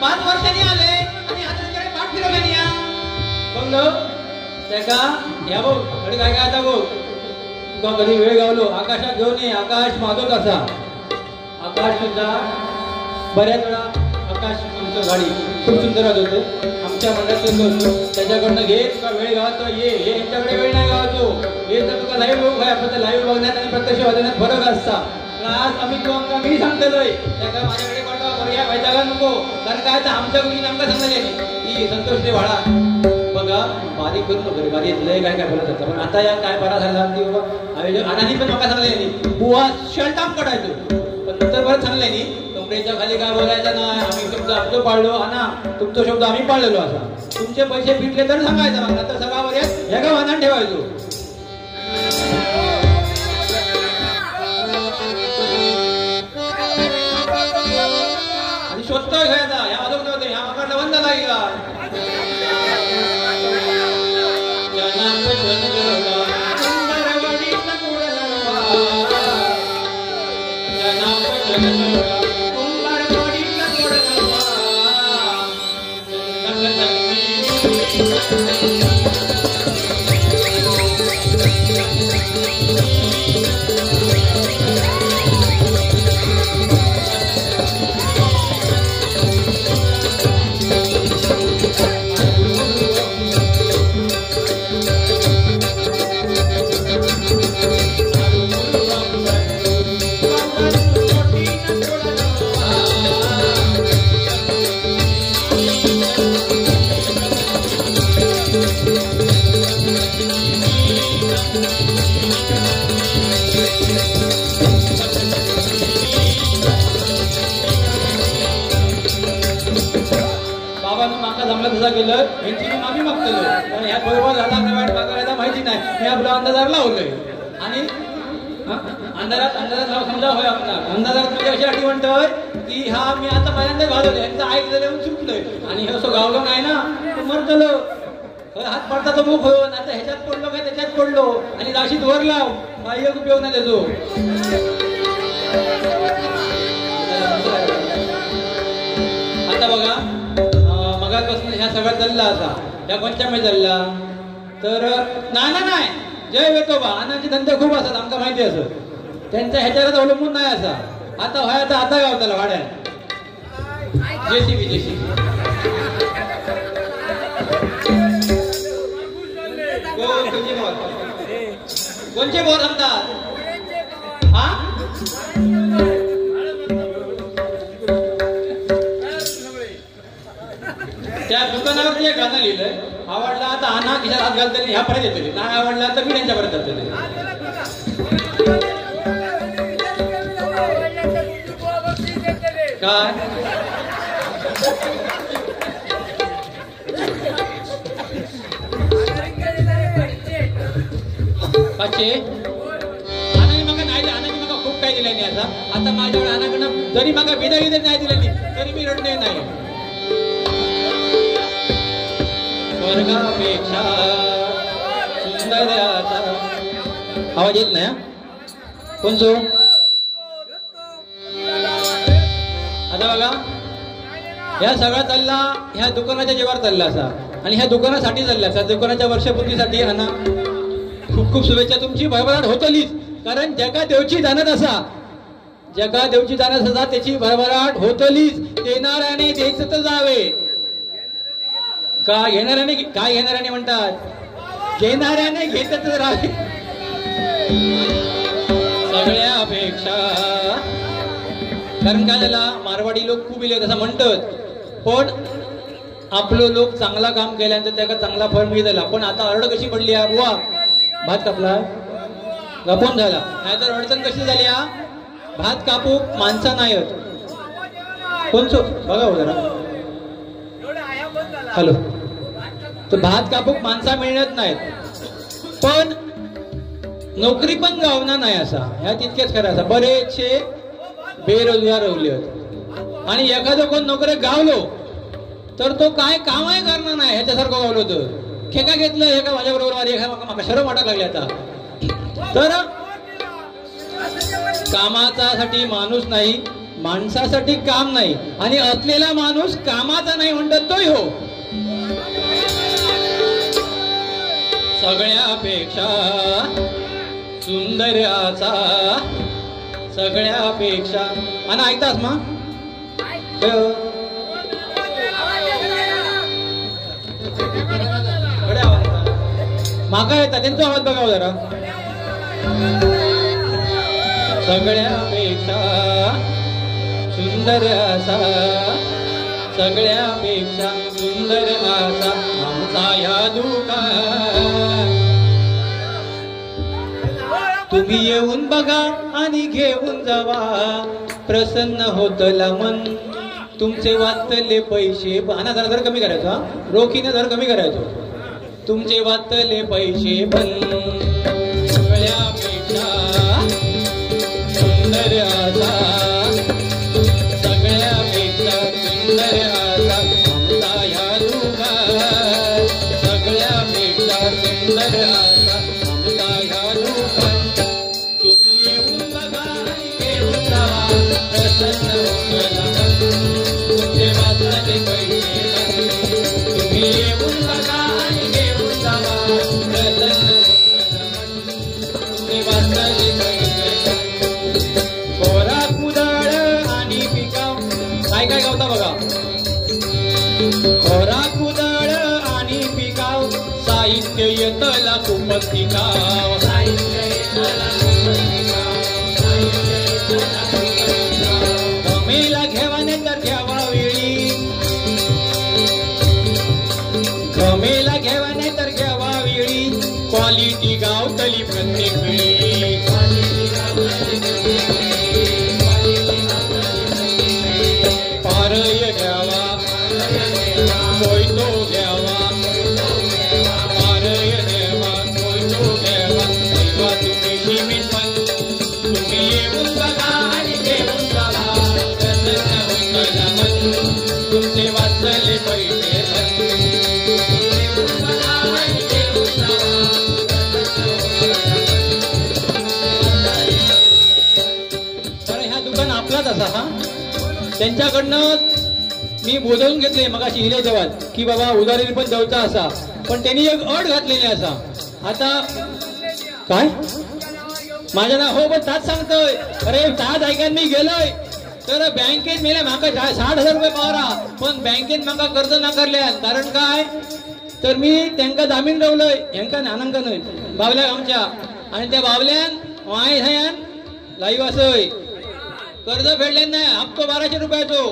5 वर्षांनी आले आणि हाताकडे पाठ फिरवल्यानी या बघलो त्याका या बघ आणि काय काय आता बघ तुका कधी वेळ गावलो आकाशात घेऊन ये आकाश माझोच असा आकाश सुद्धा बऱ्याच वेळा आकाश तुमचं गाडी खूप सुंदर होते आमच्या मंडळात त्याच्याकडनं घे तुका वेळ गावातो ये हे यांच्याकडे वेळ नाही गावातो हे तर तुका लाईव्ह बघ आपण लाईव्ह बघण्यात आणि प्रत्यक्ष बघण्यात फरक असता आज आम्ही तुमका मी सांगतोय त्याका माझ्याकडे पाठवा पर्याय व्हायचा नको कारण काय तर आमच्या गुरुजी आमका सांगले की संतोष रे वाळा बघा बारीक करू नको बारीक लय काय काय बोलत होता पण आता या काय बरा झाला की बाबा आनंदी पण मका सांगले बुवा शर्ट आम काढायचो पण नंतर परत सांगले नी कमरेच्या खाली काय बोलायचं नाही आम्ही तुमचा शब्द पाळलो ना तुमचा शब्द आम्ही पाळलेलो असा तुमचे पैसे फिटले तर सांगायचं मग नंतर सगळा पर्यंत ह्या का वाहनात ठेवायचो आणि शोधतोय घ्यायचा ह्या वाजवत नव्हते ह्या मकडला बंद लागला गेलं यांची आम्ही मागतलो पण ह्या बरोबर झाला काय वाईट करायला माहिती नाही मी आपला अंदाजार लावलोय आणि अंधारात समजा होय आपला अंदाजात म्हणजे अशी अटी म्हणतोय की हा मी आता पहिल्यांदा घालवले यांचं ऐकलेलं चुकलोय आणि हे असं गावलं नाही ना मरतलो हात पडता तो मुख होऊन आता ह्याच्यात पडलो काय त्याच्यात पडलो आणि दाशीत वर लाव काही उपयोग नाही त्याचो आता बघा मगापासून ह्या सगळ्यात चालला असा ह्या कोणत्या मध्ये चालला तर नाही जय वेतोबा आनंदचे धंदे खूप असतात आमका माहिती असत त्यांच्या ह्याच्यावर अवलंबून नाही असा आता व्हाय आता गाव त्याला वाड्यात जेसीबी कोणचे बोर म्हणतात हा त्या दुकानावर एक गाणं लिहिलंय आवडला आता आणा खिशात हात घालते ह्या पर्यंत येतले नाही आवडला तर मी त्यांच्यापर्यंत जाते काय पाचशे आनाने मका नाही आनाने मका खूप काही दिलं नाही आता माझ्याकडे आनाकडनं जरी मका विदाई नाही दिलं तरी मी रडणे नाही स्वर्गापेक्षा सुंदर आवाज येत नाही कोणचो आता बघा ह्या सगळा चालला ह्या दुकानाच्या जेवार चालला असा आणि ह्या दुकानासाठी चालला असा दुकानाच्या वर्षपूर्तीसाठी हा खूप खूप शुभेच्छा तुमची भरभराट होतलीच कारण जगा देवची जाणत असा जगा देवची जाणत असा त्याची भरभराट होतलीच देणाऱ्याने द्यायचं तर जावे काय घेणाऱ्याने म्हणतात घेणाऱ्याने घेतच राहावे सगळ्यापेक्षा कारण काय झाला मारवाडी लोक खूप इले तसं म्हणतात पण आपलं लोक चांगला काम केल्यानंतर त्याला चांगला फळ मिळाला पण आता अरड कशी पडली बुवा भात कापला गपून झाला. नाहीतर अडचण कशी झाली हा, भात कापू माणसा नाहीत. कोणचो बघा हो जरा. हॅलो. तर भात कापूक माणसा मिळत नाहीत, पण नोकरी पण गावना नाही असा. ह्या तितकेच खरं असा. बरेचसे बेरोजगार राहिले होते आणि एखादं कोण नोकरी गावलो तर तो काय कामही करणार नाही. ह्याच्यासारखं गावलो तर खेका घेतलं हे का माझ्या बरोबर शरम वाटायला लागले आता. तर कामासाठी माणूस नाही, माणसासाठी काम नाही, आणि असलेला माणूस कामाचा नाही म्हणतात तोही हो. सगळ्यापेक्षा सुंदर असा, सगळ्यापेक्षा. आणि ऐकतास मा माका येतात त्यांचा आवाज बघाव जरा. सगळ्यापेक्षा सुंदर असा, सगळ्यापेक्षा सुंदर असा आमचा ह्या दुकान. तुम्ही येऊन बघा आणि घेऊन जावा, प्रसन्न होतला मन. तुमचे वाचले पैसे आणा जरा जर कमी करायचो, रोखीने जर कमी करायचो. तुमचे वाचले पैसे पण सगळ्यापेक्षा सुंदर असा, सगळ्यापेक्षा सुंदर असा आमचा ह्या दुकान. सगळ्यापेक्षा सुंदर असा आमचा ह्या दुकान. तुम्ही येऊन बघा आणि घेऊन जावा, प्रसन्न होतला मन. तुमचे वाचले पैसे पण. तुम्ही येऊन बघा आणि घेऊन जावा, प्रसन्न होतला मन. तुमचे वाचले पैसे पण. कोरा कुदळ आणि पिकाव काय काय गावता बघा. कोरा कुदळ आणि पिकाव, साहित्य येतला खूपच टिकाव. कमेला घ्यावाने तर घ्यावा वेळी, कमेला घ्यावाने तर घ्यावा वेळी. क्वालिटी गावतली प्रत्येक वेळी. पारय घ्यावा कोयतो घ्यावा, पारय घ्यावा कोयतो घ्यावा. तेव्हा तुम्ही शिमिट पण. तुम्ही येऊन बघा आणि घेऊन जावा, प्रसन्न होतला मन. तुमचे वाचले पैसे पण. येऊन बघा आणि घेऊन जावा, प्रसन्न होतला मन. तर ह्या दुकान आपलाच असा हा. त्यांच्याकडनं मी बोलवून घेतले मगाशी हिले तेव्हा की बाबा उधारी पण द्यायचा असा, पण त्यांनी एक अट घातलेली असा. आता काय माझ्या नाव हो पण ताच सांगतोय. अरे ताज ऐकायला मी गेलोय तर बँकेत मेले माका 60,000 रुपये पावरा, पण बँकेत माका कर्ज नाकारल्या. कारण काय तर मी त्यांना जामीन ठेवलंय. ह्यांका नानांका नाही बावल्या आमच्या, आणि त्या बावल्यान वाय ह्यान लाईव्ह असय कर्ज फेडले नाही. हप्तो 1200 रुपयाचो,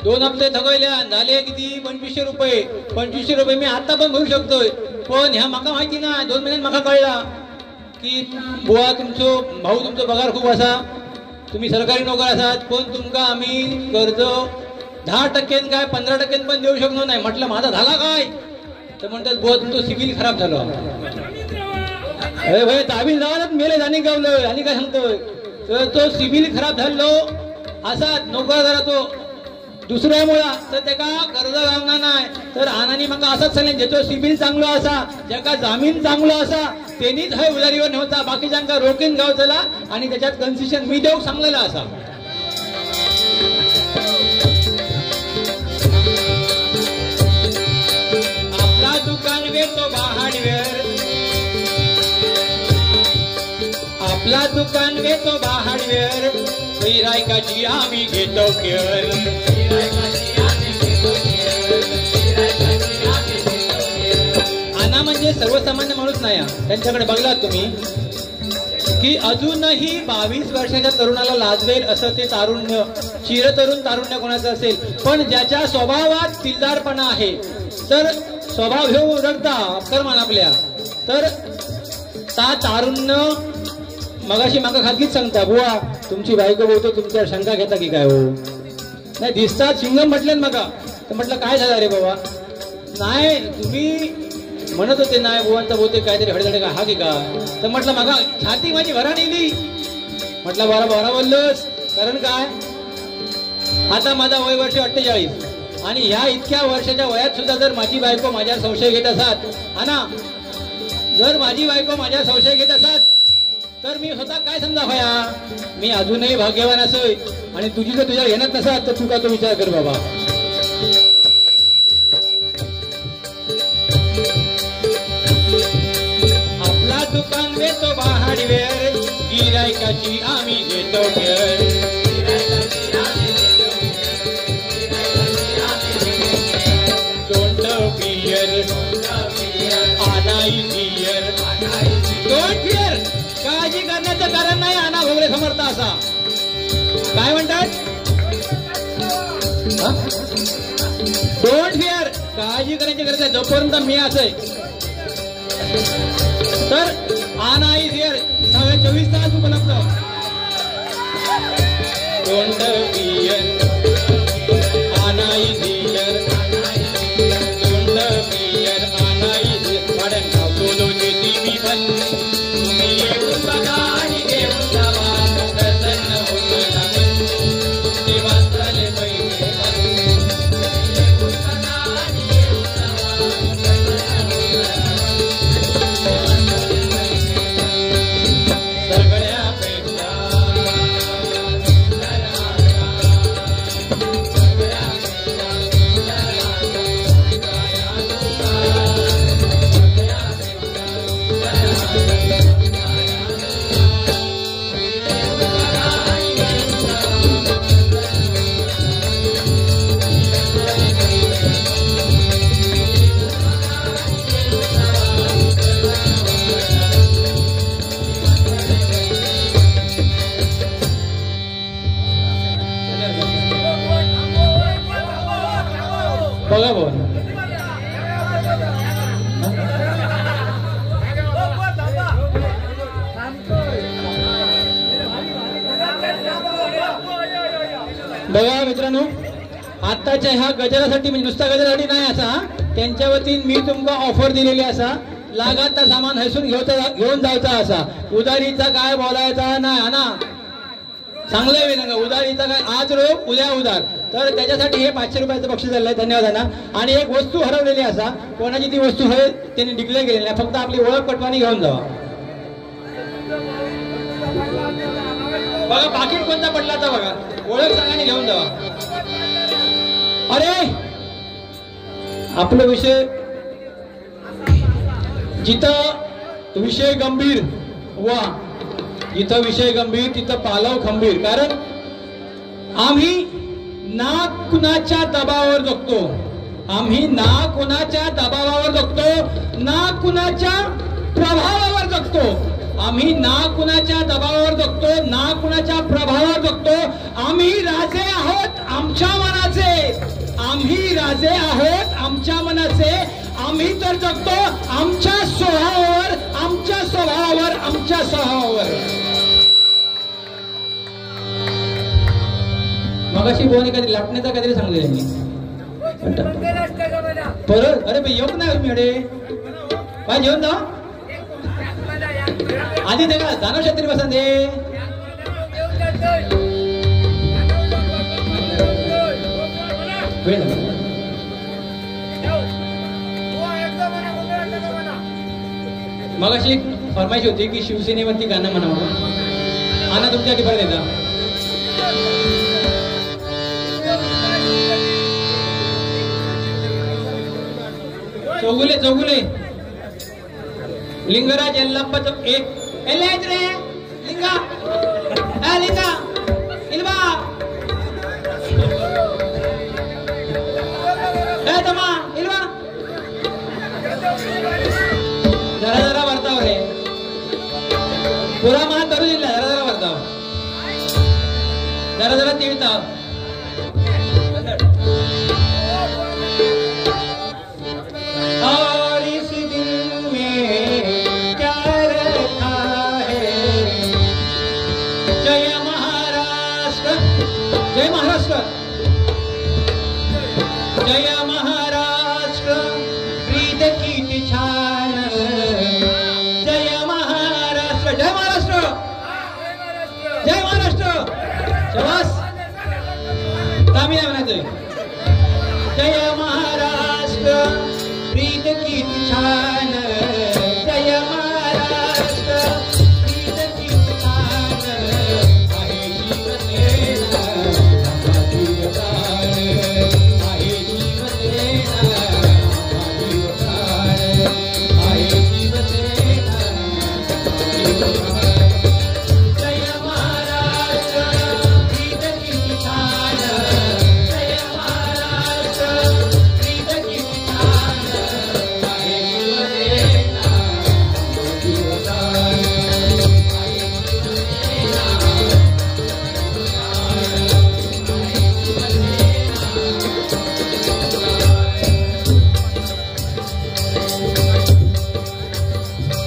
2 हप्ते थकवल्या झाले किती 2500 रुपये. 2500 रुपये मी आता पण भरू शकतोय, पण ह्या माका माहिती ना 2 महिन्यात माका कळला की बुवा तुमचो भाऊ तुमचा पगार खूप असा, तुम्ही सरकारी नोकर असात, पण तुमका आम्ही कर्ज 10% काय 15% पण देऊ शकलो नाही. म्हटलं माझा झाला काय तर म्हणतात बुवा तुमचं सिव्हिल खराब झालं. अरे भाई ताबील जावानच मेले जाणे गावलं आणि काय सांगतोय. तर तो सिव्हिल खराब झालो असा नोकर जरा तो दुसऱ्यामुळा, तर त्याका कर्ज गावणार नाही. तर आनानी मका असंच सांगेन ज्याचो सिबिल चांगलो असा, ज्याका जामीन चांगलो असा त्यांनीच हे उधारीवर नव्हता, बाकीच्यांका रोखीन गावचला आणि त्याच्यात कन्सेशन मी देऊ सांगलेला असा. आपला दुकान वेर तो बहाडवेर, आपला दुकान वेर तो बहाडवेर, गिरायकाची आम्ही घेतो केअर. आना म्हणजे सर्वसामान्य माणूस नाही, त्यांच्याकडे बघलात तुम्ही की अजूनही 22 वर्षाच्या तरुणाला लाजवेल असं ते तारुण्य, चिरतरुण तारुण्य कोणाचं असेल, पण ज्याच्या स्वभावात दिलदारपणा आहे, तर स्वभाव घेऊ रडता अफसरमान आपल्या, तर ता तारुण्य मगाशी माका खाजगीच सांगता बुवा तुमची बायको बोलतो तुमच्या शंका घेता की काय हो नाही दिसतात शिंगम म्हटले मका तर म्हटलं काय झालं रे बाबा नाही तुम्ही म्हणत होते नाही बुवांचा बहुतेक काहीतरी हडधडे का हा की का तर म्हटलं मागा छाती माझी भराण येली म्हटलं बरा बोललोस कारण काय आता माझा वय वर्ष 48 आणि ह्या इतक्या वर्षाच्या वयात सुद्धा जर माझी बायको माझ्यावर संशय घेत असत हा ना जर माझी बायको माझ्यावर संशय घेत असत तर मी स्वतः काय समजा भया मी अजूनही भाग्यवान असोय आणि तुझी जर तुझ्या येणार नसत तर तू का तो विचार कर बाबा आपला दुकान देतो बहाडवेर गिरायकाची आम्ही घेतो घेर डोंट फियर आनाई फियर डोंट फियर काळजी करण्याचं कारण नाही अण्णा भोगरे समर्थ असा काय म्हणतात डोंट फिअर काळजी करायची गरज आहे जोपर्यंत मी असय तर अण्णा इज हिअर 24 तास उपलब्ध don't fear Anna is here don't fear Anna is here वाड्यात नाव बोलू देती मी पण तुम्ही येऊन बघा आणि घेऊन जावा प्रसन्न होतं लागन ते वाचले पहिले बघा बोल बघा मित्रांनो आताच्या ह्या गजरासाठी म्हणजे नुसता गजरासाठी नाही असा त्यांच्या वतीन मी तुमका ऑफर दिलेली असा लागात सामान हैसून घेऊन जायचा असा उदारीचा काय बोलायचा नाही ना चांगलं आहे ना उदारीचा काय आज रोग उद्या उदार तर त्याच्यासाठी हे 500 रुपयाचं बक्षीस झालंय धन्यवाद ना आणि एक वस्तू हरवलेली असा कोणाची ती वस्तू आहे त्यांनी डिक्लेअर केलेली नाही फक्त आपली ओळख पटवानी घेऊन जावा बघा पाकिट कोणता पडला तर बघा ओळख सांगा घेऊन जावा अरे आपला विषय जिथं विषय गंभीर वा जिथं विषय गंभीर तिथं पालव खंबीर कारण आम्ही ना कुणाच्या दबावावर जगतो आम्ही ना कुणाच्या दबावावर जगतो ना कुणाच्या प्रभावावर जगतो आम्ही ना कुणाच्या दबावावर जगतो ना कुणाच्या प्रभावावर जगतो आम्ही राजे आहोत आमच्या मनाचे आम्ही राजे आहोत आमच्या मनाचे आम्ही तर जगतो आमच्या स्वभावावर आमच्या स्वभावावर आमच्या स्वभावावर मगाशी बोनी कधी लाटण्याचा काहीतरी सांगले मी परत अरे भाई येऊ नाही मी अडे काय जेवण जा आधी ते का दानव छत्री बसन दे मगाशी फरमाईश होती की शिवसेनेवरती गाणं म्हणावं आना तुमच्यासाठी परत येता चौगुले लिंगराज यल्लप्पा रे लिंगा लिंगा इल्वा तमा इल्वा जरा वर्ताव रे पुरा मान धरू दिला जरा वर्ताव जरा तिळता और इस दिल में क्या रखा है जय महाराष्ट्र. जय महाराष्ट्र प्रीत किती छान. जय महाराष्ट्र. जय महाराष्ट्र. जय महाराष्ट्र. शबास. आम्ही नाही म्हणायचंय. जय महाराष्ट्र प्रीत किती छान. जय महाराष्ट्र प्रीत किती छान. आहे शिवसेना माझी प्राण. आहे शिवसेना माझी प्राण. आहे शिवसेना माझी प्राण. जय महाराष्ट्र प्रीत किती छान. जय महाराष्ट्र प्रीत किती छान. आहे शिवसेना माझी प्राण. आहे शिवसेना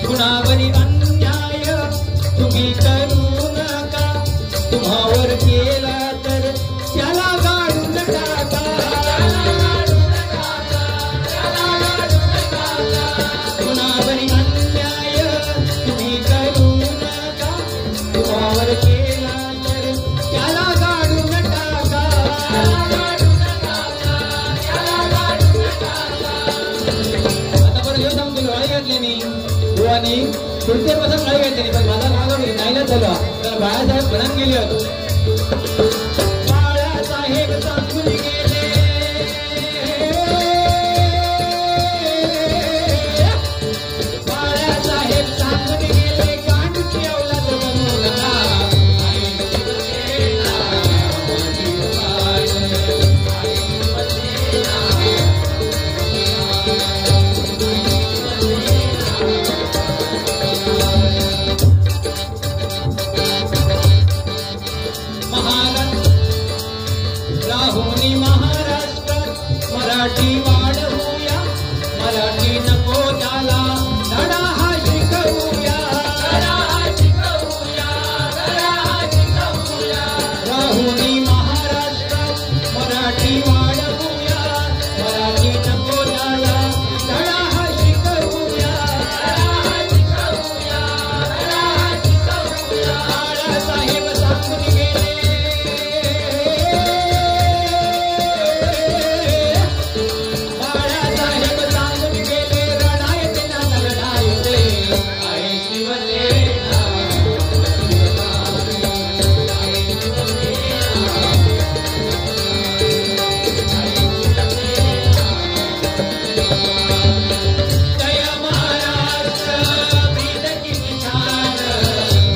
कुणावरी अन्याय तुम्ही करू नका. तुम्हावर केला तर त्याला गाडून टाका. कुणावरी अन्याय तुम्ही करू नका. तुम्हावर केला तर त्याला गाडून टाका. आता बरं येऊ सांगतो वाळी घातली मी आणि पुढच्या पासून नाही घ्यायचे पण माझा नाव नाहीला झाला तर बाळासाहेब म्हणून गेले होते. बाळासाहेब सांगून गेले. बाळासाहेब सांगून गेले गांडूची अवलाद बनू नका. आहे शिवसेना माझी प्राण. आहे शिवसेना. राहुनी महाराष्ट्रात मराठी वाढवूया. मराठी नको त्याला धडा हा शिकवूया. राहुनी महाराष्ट्रात मराठी वाढवूया. मराठी नको त्याला धडा हा शिकवूया. बाळासाहेब सांगून गेले. बाळासाहेब सांगून गेले रडायचे ना लढायचे. आहे शिवसेना. जय महाराष्ट्र प्रीत किती छान.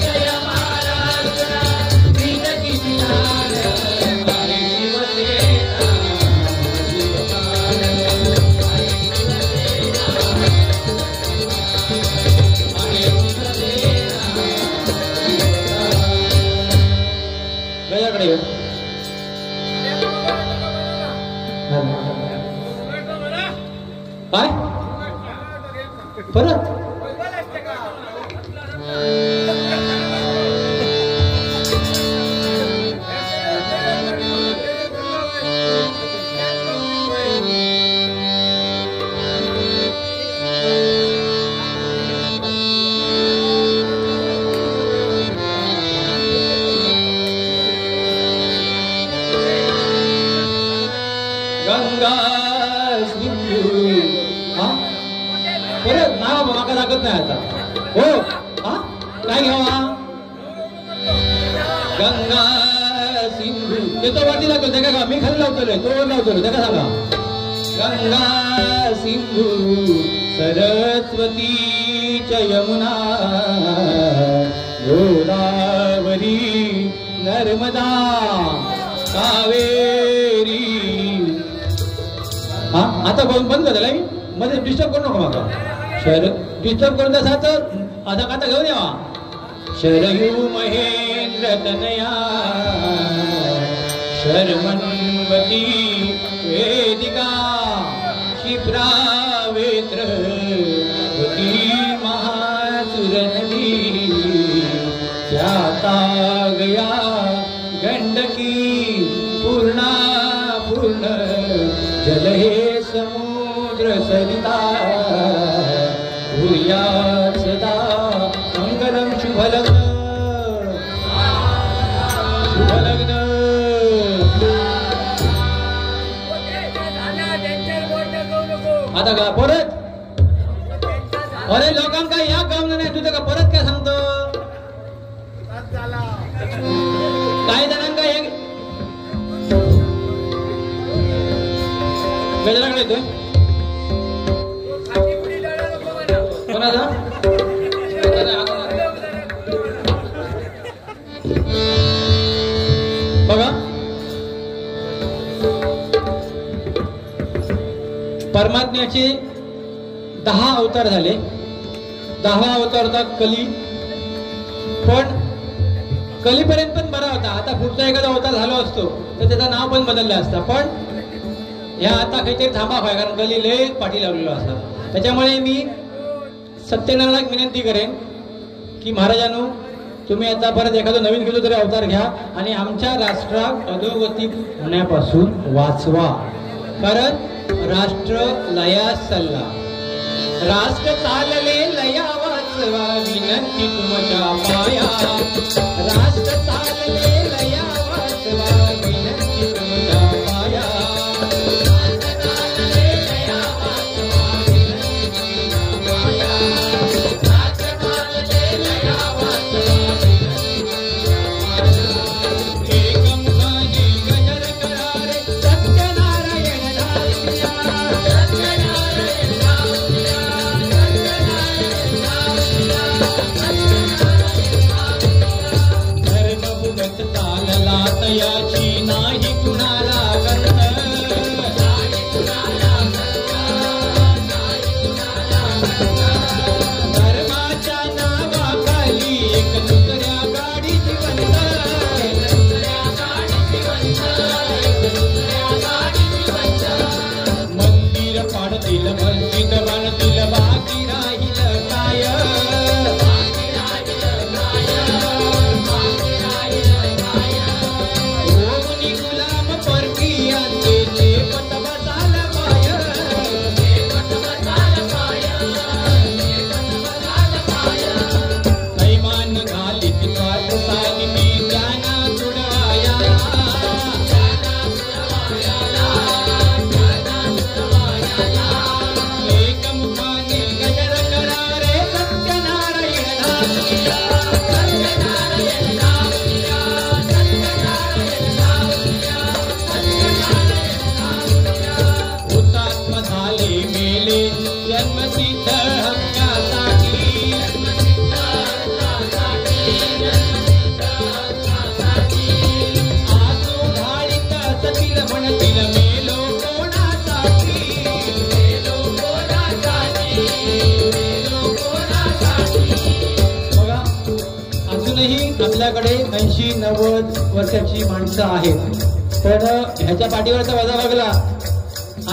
जय महाराष्ट्र प्रीत किती छान. आहे शिवसेना माझी प्राण. आहे शिवसेना. आहे शिवसेना. गजाकडे येऊ. काय परत गंगा सिंधू. हा परत नाही बाबा माका दाखवत नाही आता. हो हा काय घ्यावा. गंगा सिंधू ते तो वरती दाखवतो त्या का मी खाली लावतोय तो वर लावतोय त्या सांगा. गंगा सिंधू सरस्वती च यमुना गोदावरी नर्मदा कावेरी. हा आता बंद झाला मी मध्ये डिस्टर्ब करू नको माका. डिस्टर्ब करून तसा तर आता काता घेऊन यावा. शरयू महेंद्र तनया शर्मन्वती वेदिका क्षिप्रावेत्रवती महासुरनदी. जाता गया गंडकी सविता भूयात् सदा मंगलम शुभलग्न शुभलग्न. आता का परत अरे लोकांका या काम नाही तुझं का परत काय सांगतो काही जणांका एक गजराकडे येतोय कोणाचा बघा परमात्म्याचे 10 अवतार झाले. 10वा अवतार होता कली. पण कलीपर्यंत पण बरा होता. आता पुढचा एखादा अवतार झाला असतो तर त्याचं नाव पण बदललं असतं. पण ह्या आता काहीतरी थांबा व्हाय कारण कली लय पाठी लावलेलो असतात. त्याच्यामुळे मी सत्यनारायणाला विनंती करेन की महाराजांनो तुम्ही आता परत एखादं नवीन घेतो तरी अवतार घ्या आणि आमच्या राष्ट्रात अधोगती होण्यापासून वाचवा. कारण राष्ट्र लयास चालला. राष्ट्र चालले लया वाचवा विनंती तुमच्या पाया. राष्ट्र चालले लया वाचवा विनंती तुमच्या पाया. याची नाही कुणाला गंध. धर्माच्या नावाखाली एक दुसऱ्या गाडीची बंद. मंदिर पाडतील मस्जिद बांधतील बाकी राहील काय. आपल्याकडे 80-90 वर्षाची माणसं आहेत. तर ह्याच्या पाठीवरचा वजा बघला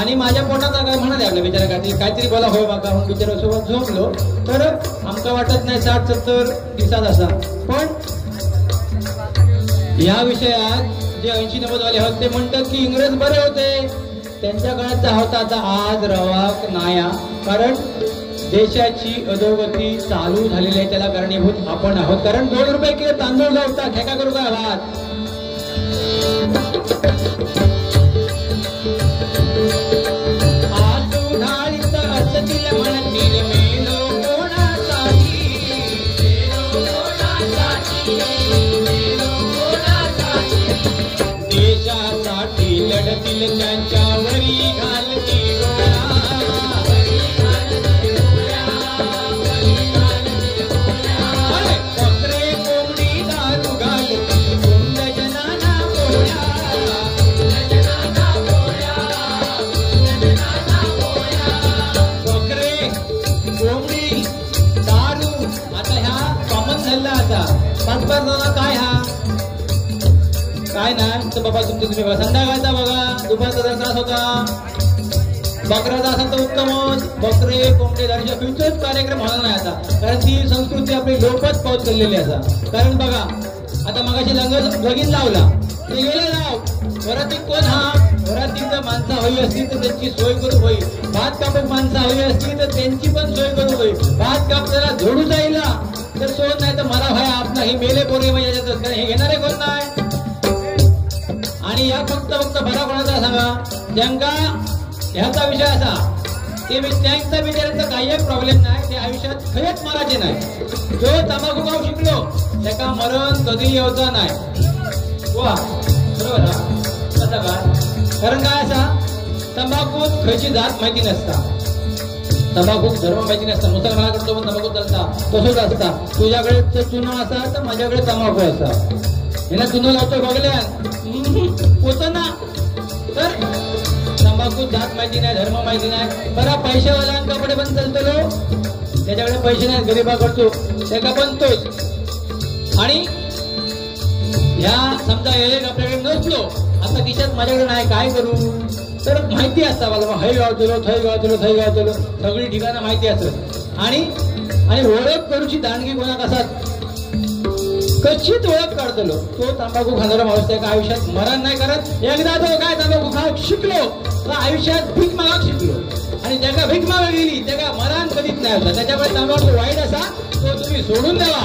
आणि माझ्या पोटाचा काय म्हणत आहे आपल्या बिचारा काहीतरी बोला होय बाका म्हणून बिचारासोबत झोपलो तर आमका वाटत नाही 60-70 दिवसात असा. पण या विषयात जे 80-90 वाले होते ते म्हणतात की इंग्रज बरे होते. त्यांच्या काळाचा होता आता आज रवाक नाया. कारण देशाची अधोगती चालू झालेली आहे त्याला कारणीभूत आपण आहोत. कारण 2 रुपये किलो तांदूळ लावता ठेका करू काय भात. देशासाठी लढतील त्यांच्यावरी घालती काय हा काय नाही तर बाबा तुम्ही बघा संध्याकाळचा बघा दुपारचा जर त्रास होता. बकऱ्याचा असेल तर उत्तमच. बकरे कोंबडे धारीच्या फ्युचरच कार्यक्रम होणार नाही आता. कारण ती संस्कृती आपली लोपच पावत चाललेली असा. कारण बघा आता मगाशी लगीन लावला ते गेले लाव वरातीत कोण हा घरात तिथं माणसं हवी असतील तर त्यांची सोय करू होई, भात कापक माणसं हवी असतील तर त्यांची पण सोय करू होई. भात कापताना जोडू जाईल तर सोड नाही तर मला भाई आपला ही मेले पोरे याच्यात हे घेणारे कोण नाही. आणि या फक्त बरा कोणाचा सांगा ज्यांका ह्याचा विषय असा ते त्यांचा विचारांचा काही प्रॉब्लेम नाही, ते आयुष्यात खरेच मरायचे नाही. जो तंबाखू खाऊ शिकलो त्याका मरण कधी येऊचा नाही. वा बरोबर कसं काय, कारण काय असा तंबाखूत खयची जात माहिती नसता, तंबाखू धर्म माहिती नसता. मुसलमानाकडे पण तंबाखू चालता तसंच असता. तुझ्याकडे चुना असा तर माझ्याकडे तंबाखू असा. हिला चुना लावतो बघल्यान होत ना. तर तंबाखू जात माहिती नाही, धर्म माहिती नाही. बरा पैशावाल्यांकडे पण चालतो, त्याच्याकडे पैसे नाही गरीबा करतो त्याला पण तोच. आणि ह्या समजा एक आपल्याकडे नसलो आता खिशात माझ्याकडे नाही काय करू, तर माहिती असता मला हे गाव चलो थै गाव चलो थै गाव चलो सगळी ठिकाणं माहिती असत. आणि ओळख करूची दांडगी कोणा कसात कशीच ओळख काढतलो. तो तंबाखू खाणारा माणूस त्या आयुष्यात मरण नाही करत. एकदा तो काय तंबाखू खाऊ शिकलो तर आयुष्यात भीक मागक शिकलो. आणि ज्याला भीक माग गेली त्याला मरण कधीच नाही होता. त्याच्यामुळे तंबाखू वाईट असा तो तुम्ही सोडून द्यावा.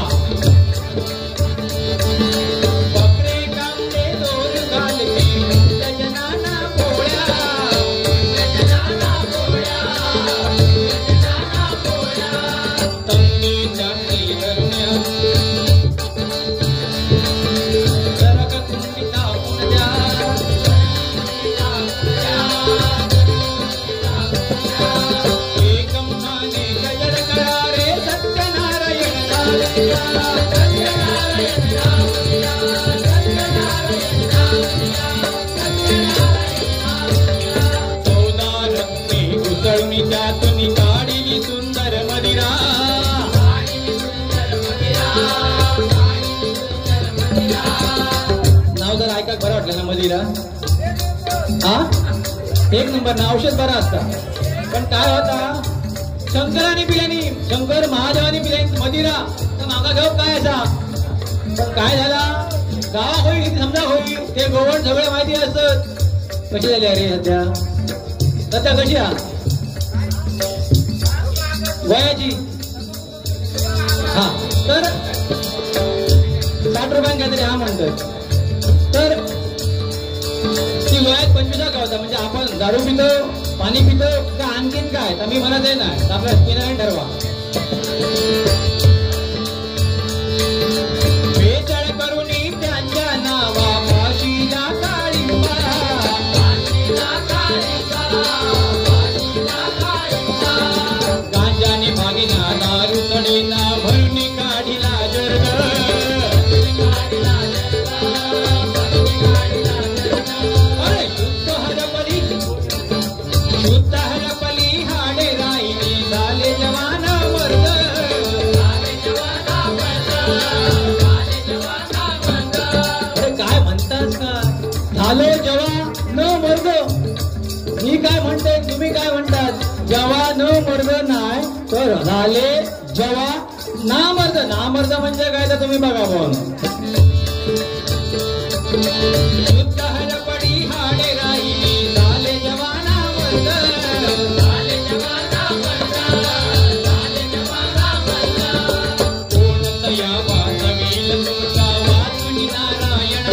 बरं वाटलं ना मदिरा. हा एक नंबर ना औषध बरा असता. पण काय होता शंकराने पिल्यानी शंकर महादेवानी पिल्यानी मदिरा तर मागा घेऊ काय असा. पण काय झाला गावा होईल समजा होईल ते गोवण सगळं माहिती असत. कशी झाली अरे सध्या कशी हा वयाची हा तर 60 रुपयांनी काहीतरी हा म्हणतात. तर ती वयात 25 का होता. म्हणजे आपण दारू पितो पाणी पितो का आणखीन काय तर मी म्हणत आहे ना आपल्या स्पिनाने ठरवा. बेचाळ करून त्यांच्या नावा फाशीला काळिंबा गांजाने भागीना दारू तडीना भरणी काढीला जर्ग. झालो जेव्हा न मर्द. मी काय म्हणते तुम्ही काय म्हणतात जेव्हा न मर्द नाही तर झाले जेव्हा ना मर्द. ना मर्द म्हणजे काय तर तुम्ही बघा बोल. पडी हाडे राहिली झाले जेव्हा ना मर्द. कोण तया वाचवील तुमचा वाचून नारायण.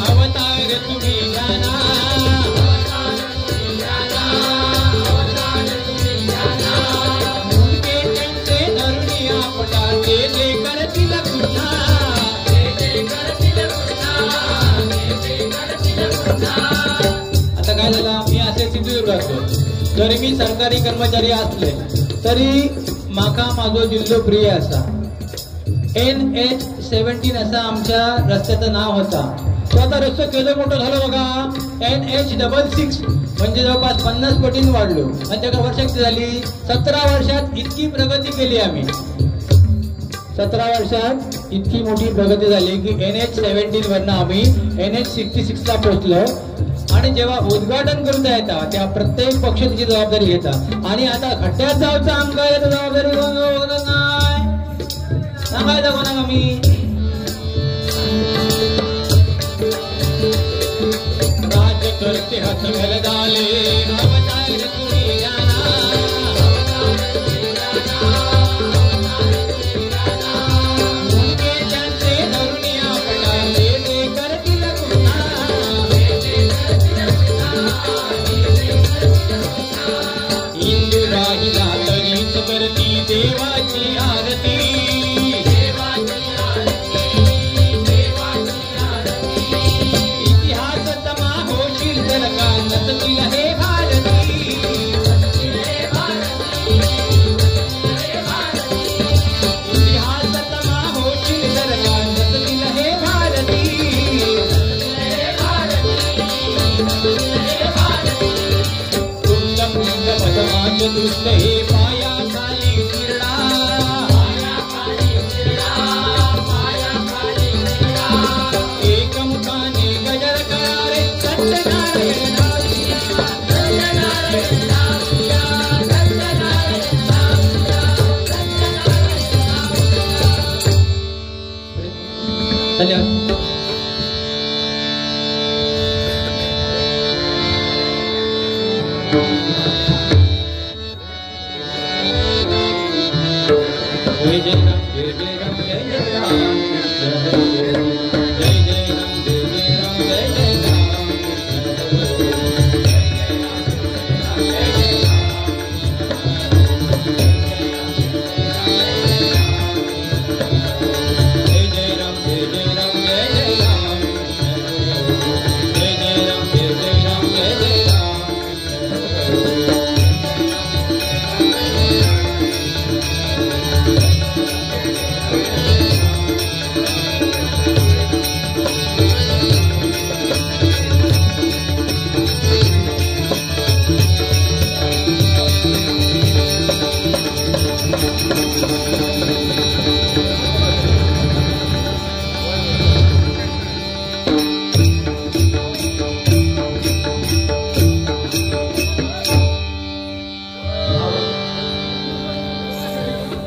अवतार तुम्ही जाना मुलगे त्यांचे धरुणी आपटा ते जे करतील पुन्हा. आता काय झालं मी असे सिंधुदुर्ग असतो जरी मी सरकारी कर्मचारी असले तरी माका माझो जिल्हो प्रिय असा. NH17 असा आमच्या रस्त्याचं नाव होता. तो आता रस्ता केलं मोठं झालं बघा. NH66 म्हणजे जवळपास 50 पटीने वाढलो. आणि त्याला वर्ष किती झाली 17 वर्षात इतकी प्रगती केली आम्ही. 17 वर्षात इतकी मोठी प्रगती झाली की NH17 वरनं आम्ही NH66 ला पोहोचलो. आणि जेव्हा उद्घाटन करता येतात तेव्हा प्रत्येक पक्ष त्याची जबाबदारी घेतात. आणि आता खड्ड्यात जाऊचं आमका जबाबदारी सांगायचं कोणाक आम्ही करते हाथ घलदाले अवतार तुम्ही जाना मुंगे त्यांचे धरुनिया पटाले ते करतील गुन्हा हिंदू राहिला तरीच करती देवाची आरती दुष्ट हे पाया खाली फिरला एकमुखाने गजर करारे सत्यनारायण जय जय राम जय जय राम जय जय राम जय जय राम जय जय राम जय जय राम जय जय राम जय जय राम जय जय राम जय जय राम जय जय राम जय जय राम